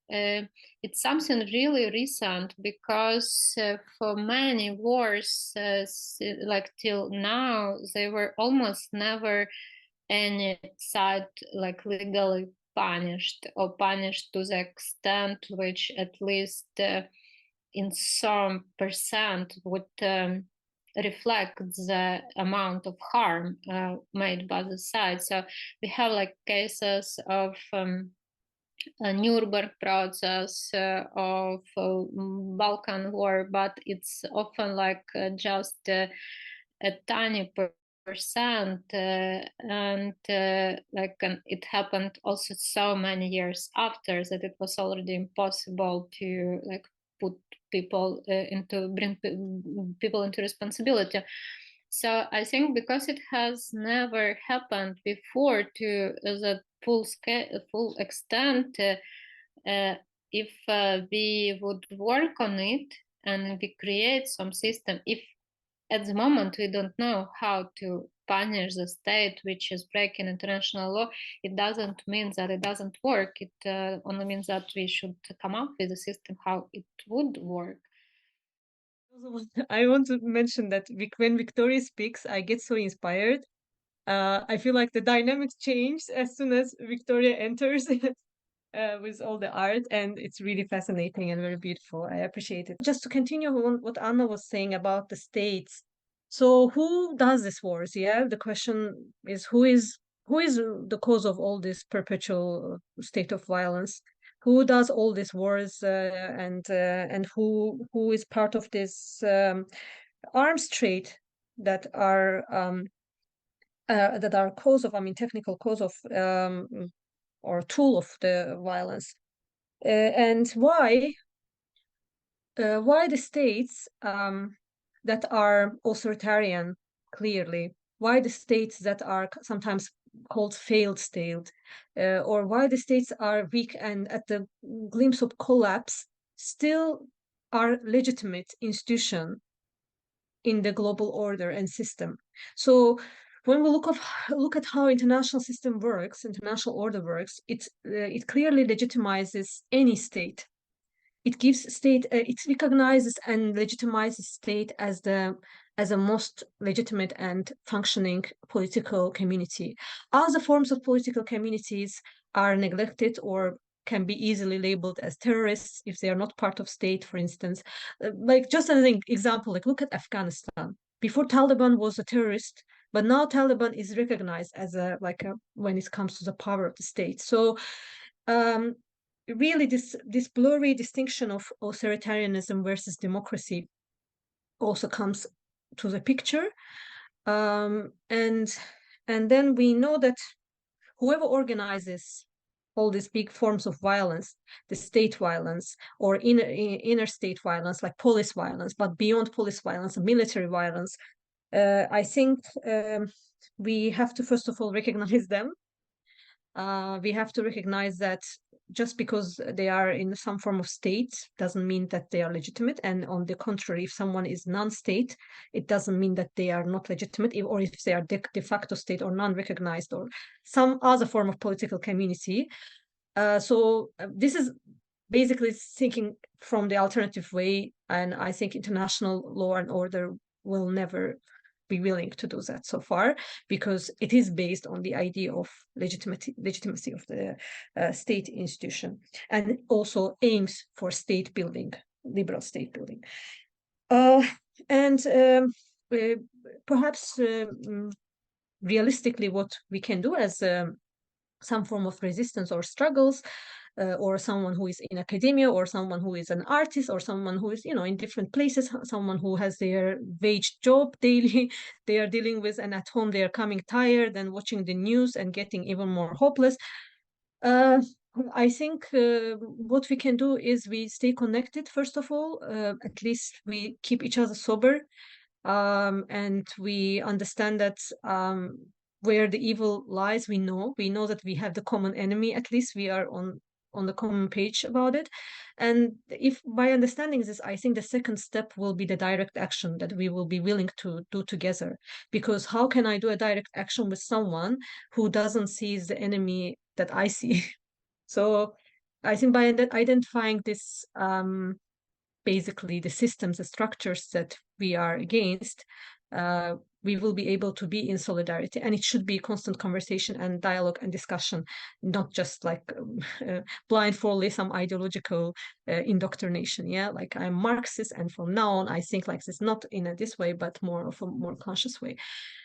it's something really recent, because for many wars, like till now, they were almost never any side like legally punished, or punished to the extent which at least in some percent would reflect the amount of harm made by the side. So we have like cases of a Nuremberg process, of Balkan War, but it's often like just a tiny percent, and it happened also so many years after that it was already impossible to like put people bring people into responsibility. So I think because it has never happened before to the full extent, if we would work on it and we create some system, if at the moment we don't know how to punish the state which is breaking international law, it doesn't mean that it doesn't work. It only means that we should come up with a system how it would work. I want to mention that when Viktoriia speaks, I get so inspired. I feel like the dynamics change as soon as Viktoriia enters with all the art, and it's really fascinating and very beautiful. I appreciate it. Just to continue on what Anna was saying about the states. So who does these wars? Yeah, the question is who is the cause of all this perpetual state of violence? Who does all these wars, and who is part of this arms trade that are cause of, I mean, technical cause of or tool of the violence, and why the states that are authoritarian, clearly, why the states that are sometimes called failed state, or why the states are weak and at the glimpse of collapse still are legitimate institution in the global order and system. So when we look at how international system works, international order works, it clearly legitimizes any state. It gives state, it recognizes and legitimizes state as a most legitimate and functioning political community. Other forms of political communities are neglected or can be easily labeled as terrorists if they are not part of state, for instance. Like just as an example, like look at Afghanistan. Before Taliban was a terrorist, but now Taliban is recognized as when it comes to the power of the state. So really this blurry distinction of authoritarianism versus democracy also comes to the picture. And then we know that whoever organizes all these big forms of violence, the state violence or inner state violence, like police violence, but beyond police violence, military violence, I think we have to first of all recognize them. We have to recognize that just because they are in some form of state doesn't mean that they are legitimate. And on the contrary, if someone is non-state, it doesn't mean that they are not legitimate, or if they are de facto state or non-recognized or some other form of political community. So this is basically thinking from the alternative way. And I think international law and order will never be willing to do that so far, because it is based on the idea of legitimacy of the state institution, and also aims for state building, liberal state building. Perhaps realistically, what we can do as some form of resistance or struggles, or someone who is in academia, or someone who is an artist, or someone who is, in different places, someone who has their wage job daily they are dealing with, and at home they are coming tired and watching the news and getting even more hopeless. I think what we can do is we stay connected, first of all. At least we keep each other sober, and we understand that where the evil lies, we know that we have the common enemy. At least we are on the common page about it. And if by understanding this, I think the second step will be the direct action that we will be willing to do together. Because how can I do a direct action with someone who doesn't see the enemy that I see? So I think by identifying this, basically the systems, the structures that we are against, we will be able to be in solidarity. And it should be constant conversation and dialogue and discussion, not just like blindfoldly some ideological indoctrination. Yeah, like I'm Marxist, and from now on I think like this, not in this way, but more of a more conscious way.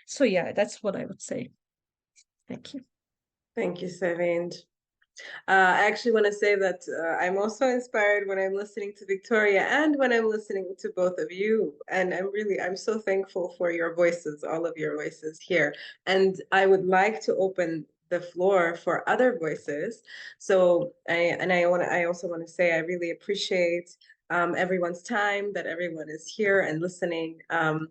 So yeah, that's what I would say. Thank you. Thank you, Sevinj. I actually want to say that I'm also inspired when I'm listening to Viktoriia and when I'm listening to both of you. And I'm so thankful for your voices, all of your voices here. And I would like to open the floor for other voices. So I also want to say I really appreciate everyone's time, that everyone is here and listening. And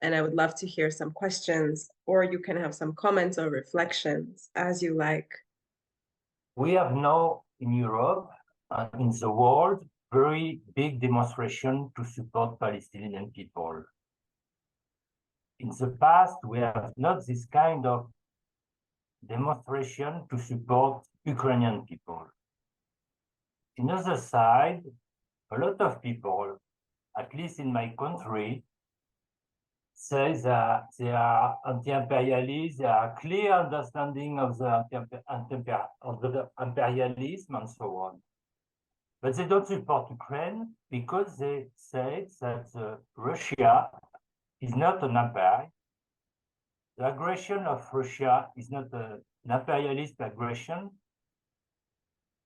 I would love to hear some questions, or you can have some comments or reflections as you like. We have now in Europe and in the world very big demonstration to support Palestinian people. In the past, we have not this kind of demonstration to support Ukrainian people. On the other side, a lot of people, at least in my country, say that they are anti-imperialist, they are clear understanding of the imperialism and so on. But they don't support Ukraine because they say that Russia is not an empire. The aggression of Russia is not an imperialist aggression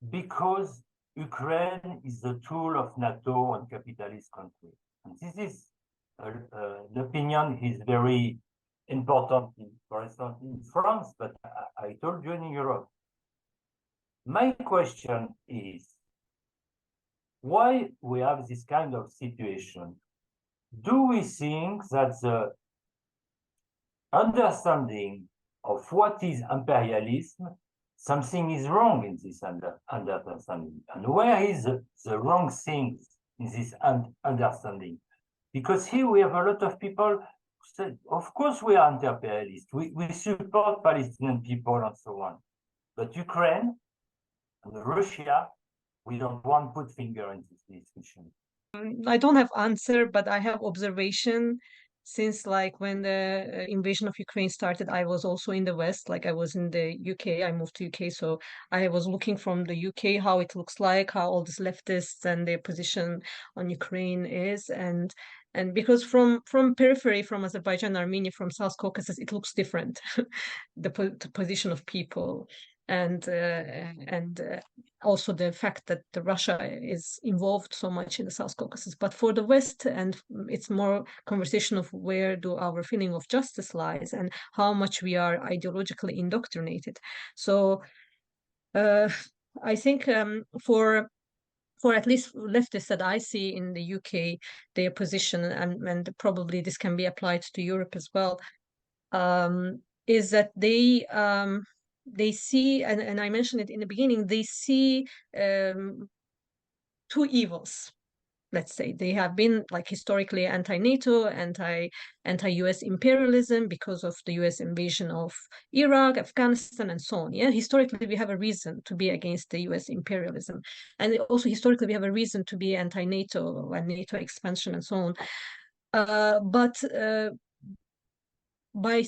because Ukraine is the tool of NATO and capitalist countries. And this is the opinion is very important, for instance, in France, but I told you in Europe. My question is, why we have this kind of situation? Do we think that the understanding of what is imperialism, something is wrong in this understanding? And where is the wrong things in this understanding? Because here we have a lot of people who say, of course we are anti-imperialist, we support Palestinian people and so on. But Ukraine and Russia, we don't want to put finger in this discussion. I don't have answer, but I have observation since like when the invasion of Ukraine started, I was also in the West, like I was in the UK. I moved to UK, so I was looking from the UK how it looks like, how all these leftists and their position on Ukraine is, and because from periphery, from Azerbaijan, Armenia, from South Caucasus, it looks different, the position of people, and also the fact that Russia is involved so much in the South Caucasus. But for the West, and it's more conversation of where do our feeling of justice lies and how much we are ideologically indoctrinated. So I think for at least leftists that I see in the UK, their position, and probably this can be applied to Europe as well, is that they see, and I mentioned it in the beginning, they see two evils. Let's say they have been like historically anti-NATO, anti-US imperialism because of the US invasion of Iraq, Afghanistan, and so on. Yeah, historically we have a reason to be against the US imperialism, and also historically we have a reason to be anti-NATO and NATO expansion and so on. But by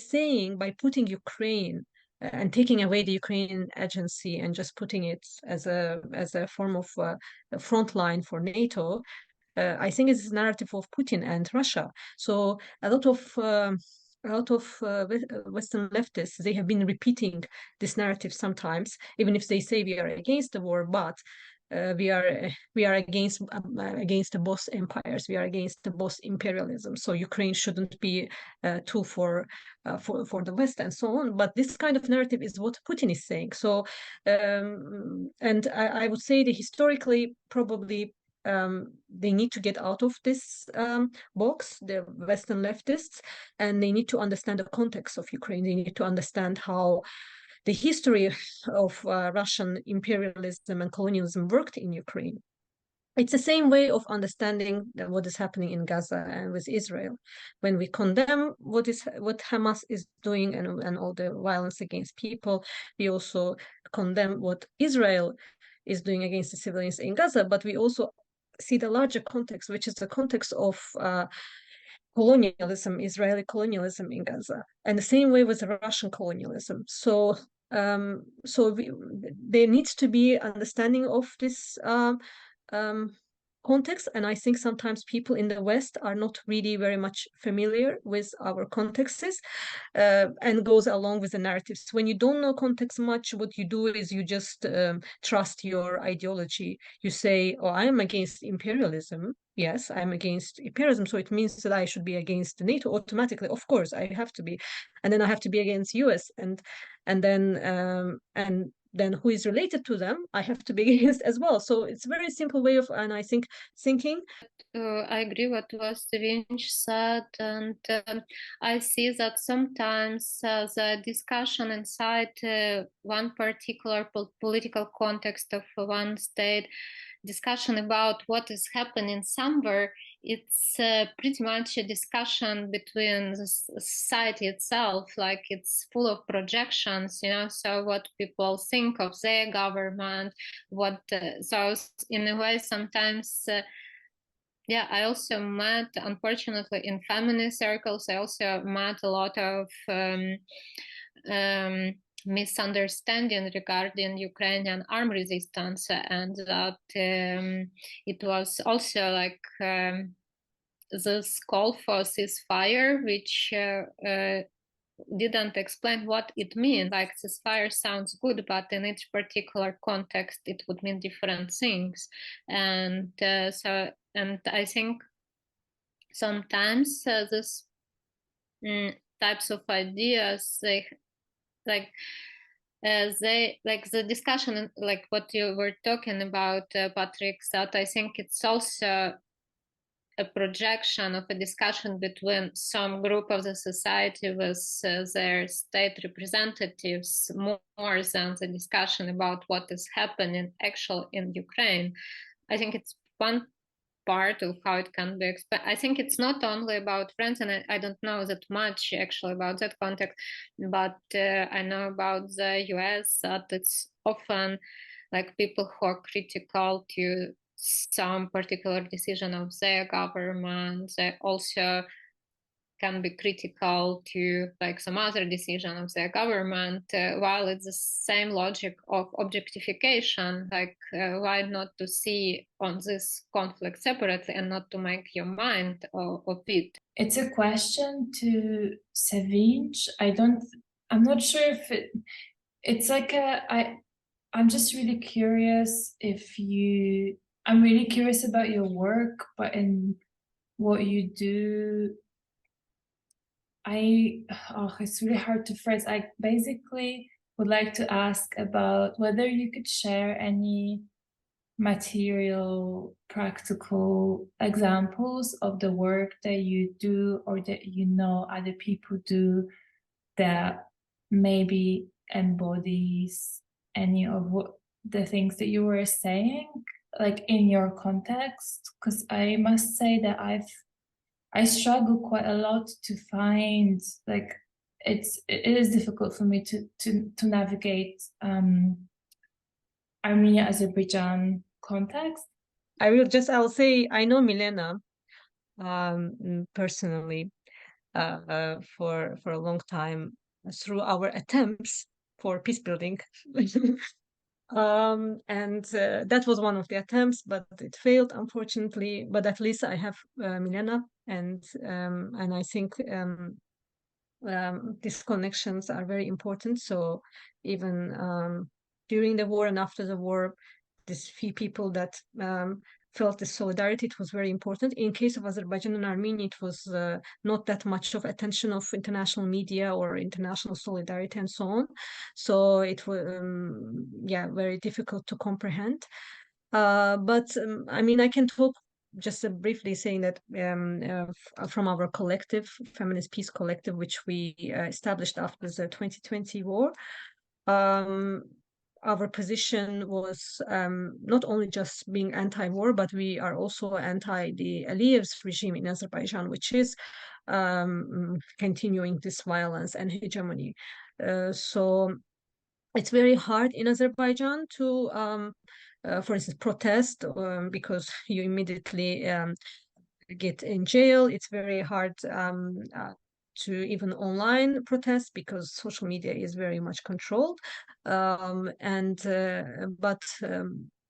putting Ukraine and taking away the Ukrainian agency and just putting it as a form of a front line for NATO, I think it's a narrative of Putin and Russia. So a lot of Western leftists, they have been repeating this narrative sometimes, even if they say we are against the war, but we are against the both empires. We are against the both imperialism. So Ukraine shouldn't be a tool for the West and so on. But this kind of narrative is what Putin is saying. So and I would say that historically probably they need to get out of this box, the Western leftists, and they need to understand the context of Ukraine. They need to understand how the history of Russian imperialism and colonialism worked in Ukraine. It's the same way of understanding what is happening in Gaza and with Israel. When we condemn what Hamas is doing and all the violence against people, we also condemn what Israel is doing against the civilians in Gaza, but we also see the larger context, which is the context of colonialism, Israeli colonialism in Gaza, and the same way with Russian colonialism. So there needs to be understanding of this context, and I think sometimes people in the West are not really very much familiar with our contexts, and goes along with the narratives. When you don't know context much, what you do is you just trust your ideology. You say, oh, I am against imperialism. Yes, I'm against imperialism, so it means that I should be against NATO automatically. Of course, I have to be, and then I have to be against US, and then who is related to them, I have to be against as well. So it's a very simple way of, and I think, thinking. I agree what was Sevinj said, and I see that sometimes the discussion inside one particular political context of one state, discussion about what is happening somewhere, it's pretty much a discussion between the society itself, like it's full of projections, so what people think of their government, so in a way sometimes I also met, unfortunately, in feminist circles, I also met a lot of misunderstanding regarding Ukrainian armed resistance, and that it was also like this call for ceasefire, which didn't explain what it means. Like ceasefire sounds good, but in each particular context, it would mean different things. And and I think sometimes this types of ideas, the discussion, like what you were talking about, Patrick, that I think it's also a projection of a discussion between some group of the society with their state representatives more than the discussion about what is happening actually in Ukraine. I think it's one part of how it can be explained. I think it's not only about friends, and I don't know that much actually about that context, but I know about the US that it's often like people who are critical to some particular decision of their government, they also can be critical to like some other decision of their government, while it's the same logic of objectification. Like, why not to see on this conflict separately and not to make your mind of it? It's a question to Sevinj. I'm not sure if it's like I'm just really curious I'm really curious about your work, but in what you do, it's really hard to phrase. I basically would like to ask about whether you could share any material, practical examples of the work that you do or that you know other people do that maybe embodies any of the things that you were saying, like in your context. Because I must say that I struggle quite a lot to find, like, it is difficult for me to navigate Armenia Azerbaijan context. I'll say I know Milena personally for a long time through our attempts for peace building. And that was one of the attempts, but it failed, unfortunately. But at least I have Milena, and I think these connections are very important. So even during the war and after the war, these few people that felt the solidarity, it was very important. In case of Azerbaijan and Armenia, it was not that much of attention of international media or international solidarity and so on. So it was, very difficult to comprehend. But I mean, I can talk just briefly saying that from our collective, Feminist Peace Collective, which we established after the 2020 war, our position was not only just being anti-war, but we are also anti the Aliyev's regime in Azerbaijan, which is continuing this violence and hegemony. So it's very hard in Azerbaijan to, for instance, protest because you immediately get in jail. It's very hard to even online protest because social media is very much controlled.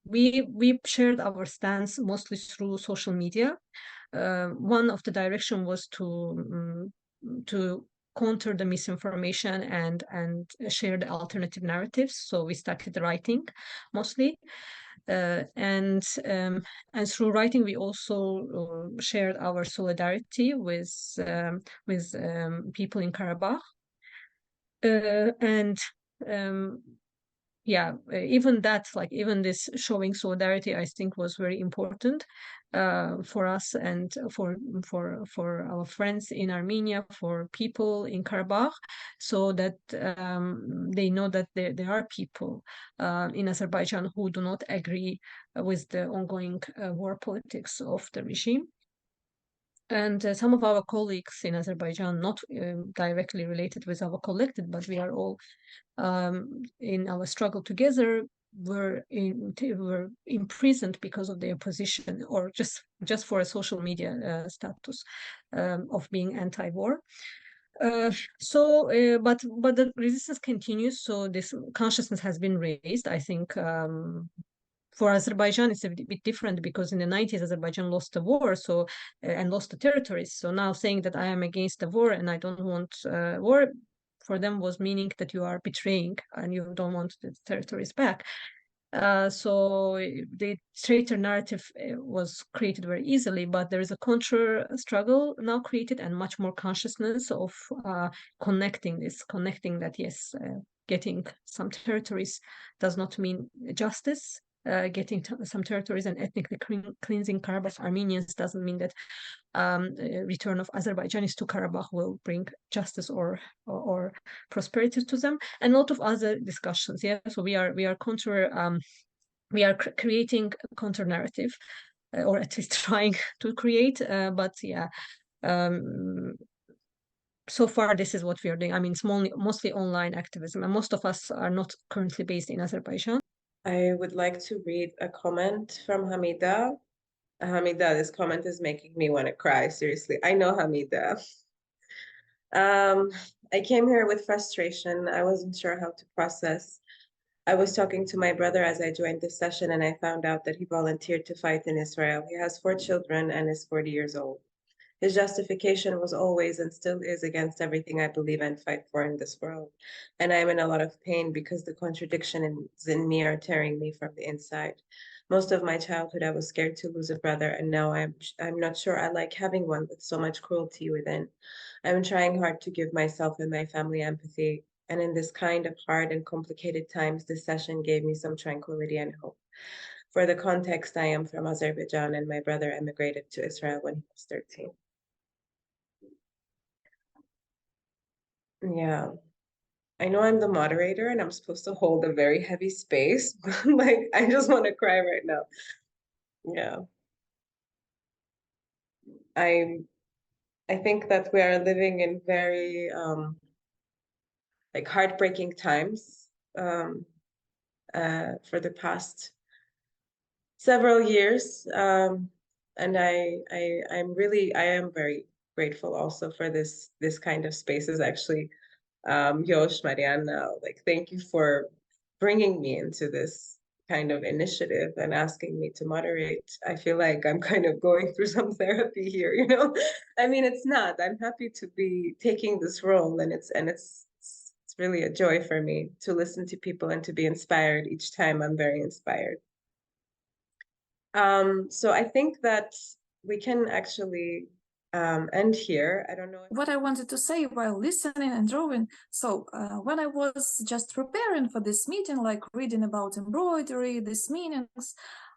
We shared our stance mostly through social media. One of the direction was to counter the misinformation and share the alternative narratives. So we started writing mostly. And through writing, we also shared our solidarity with people in Karabakh. Even that, like even this showing solidarity, I think was very important for us and for our friends in Armenia, for people in Karabakh, so that they know that there are people in Azerbaijan who do not agree with the ongoing war politics of the regime. And some of our colleagues in Azerbaijan, not directly related with our collective, but we are all in our struggle together, were imprisoned because of their position, or just for a social media status of being anti-war. But the resistance continues. So this consciousness has been raised. I think for Azerbaijan, it's a bit different because in the 90s, Azerbaijan lost the war, and lost the territories. So now saying that I am against the war and I don't want war, for them was meaning that you are betraying and you don't want the territories back. So the traitor narrative was created very easily, but there is a counter struggle now created and much more consciousness of connecting that, yes, getting some territories does not mean justice. Getting some territories and ethnically cleansing Karabakh Armenians doesn't mean that return of Azerbaijanis to Karabakh will bring justice or prosperity to them, and a lot of other discussions. Yeah, so we are creating a counter narrative, or at least trying to create. But yeah. So far, this is what we are doing. I mean, it's mostly online activism, and most of us are not currently based in Azerbaijan. I would like to read a comment from Hamida. Hamida, this comment is making me want to cry, seriously. I know Hamida. I came here with frustration. I wasn't sure how to process. I was talking to my brother as I joined this session, and I found out that he volunteered to fight in Israel. He has 4 children and is 40 years old. His justification was always and still is against everything I believe and fight for in this world. And I'm in a lot of pain because the contradictions in me are tearing me from the inside. Most of my childhood, I was scared to lose a brother, and now I'm not sure I like having one with so much cruelty within. I'm trying hard to give myself and my family empathy, and in this kind of hard and complicated times, this session gave me some tranquility and hope. For the context, I am from Azerbaijan, and my brother emigrated to Israel when he was 13. Yeah, I know I'm the moderator and I'm supposed to hold a very heavy space, but like I just want to cry right now. Yeah. I think that we are living in very like heartbreaking times for the past several years. And I am very grateful also for this kind of spaces. Actually, Yosh, Mariana, like thank you for bringing me into this kind of initiative and asking me to moderate. I feel like I'm kind of going through some therapy here, you know? I mean, it's not. I'm happy to be taking this role, and it's really a joy for me to listen to people and to be inspired each time. I'm very inspired. So I think that we can actually end here. I don't know what I wanted to say while listening and drawing. So when I was just preparing for this meeting, like reading about embroidery, these meanings,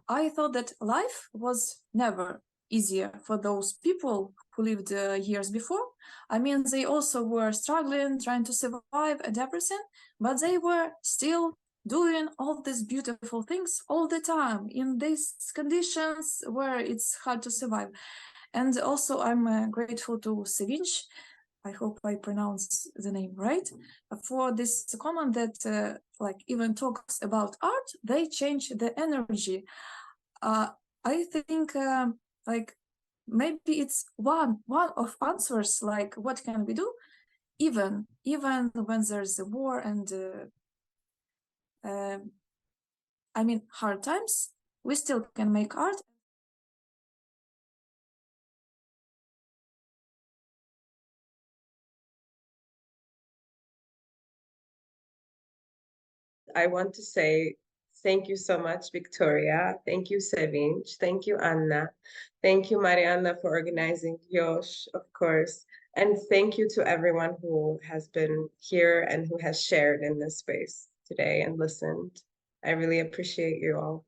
I thought that life was never easier for those people who lived years before. I mean, they also were struggling, trying to survive and everything, but they were still doing all these beautiful things all the time in these conditions where it's hard to survive. And also, I'm grateful to Sevinj, I hope I pronounce the name right, for this comment that like even talks about art, they change the energy. I think like maybe it's one of answers, like what can we do even when there's a war and I mean hard times, we still can make art. I want to say thank you so much, Viktoriia. Thank you, Sevinj. Thank you, Anna. Thank you, Mariana, for organizing, Yosh, of course. And thank you to everyone who has been here and who has shared in this space today and listened. I really appreciate you all.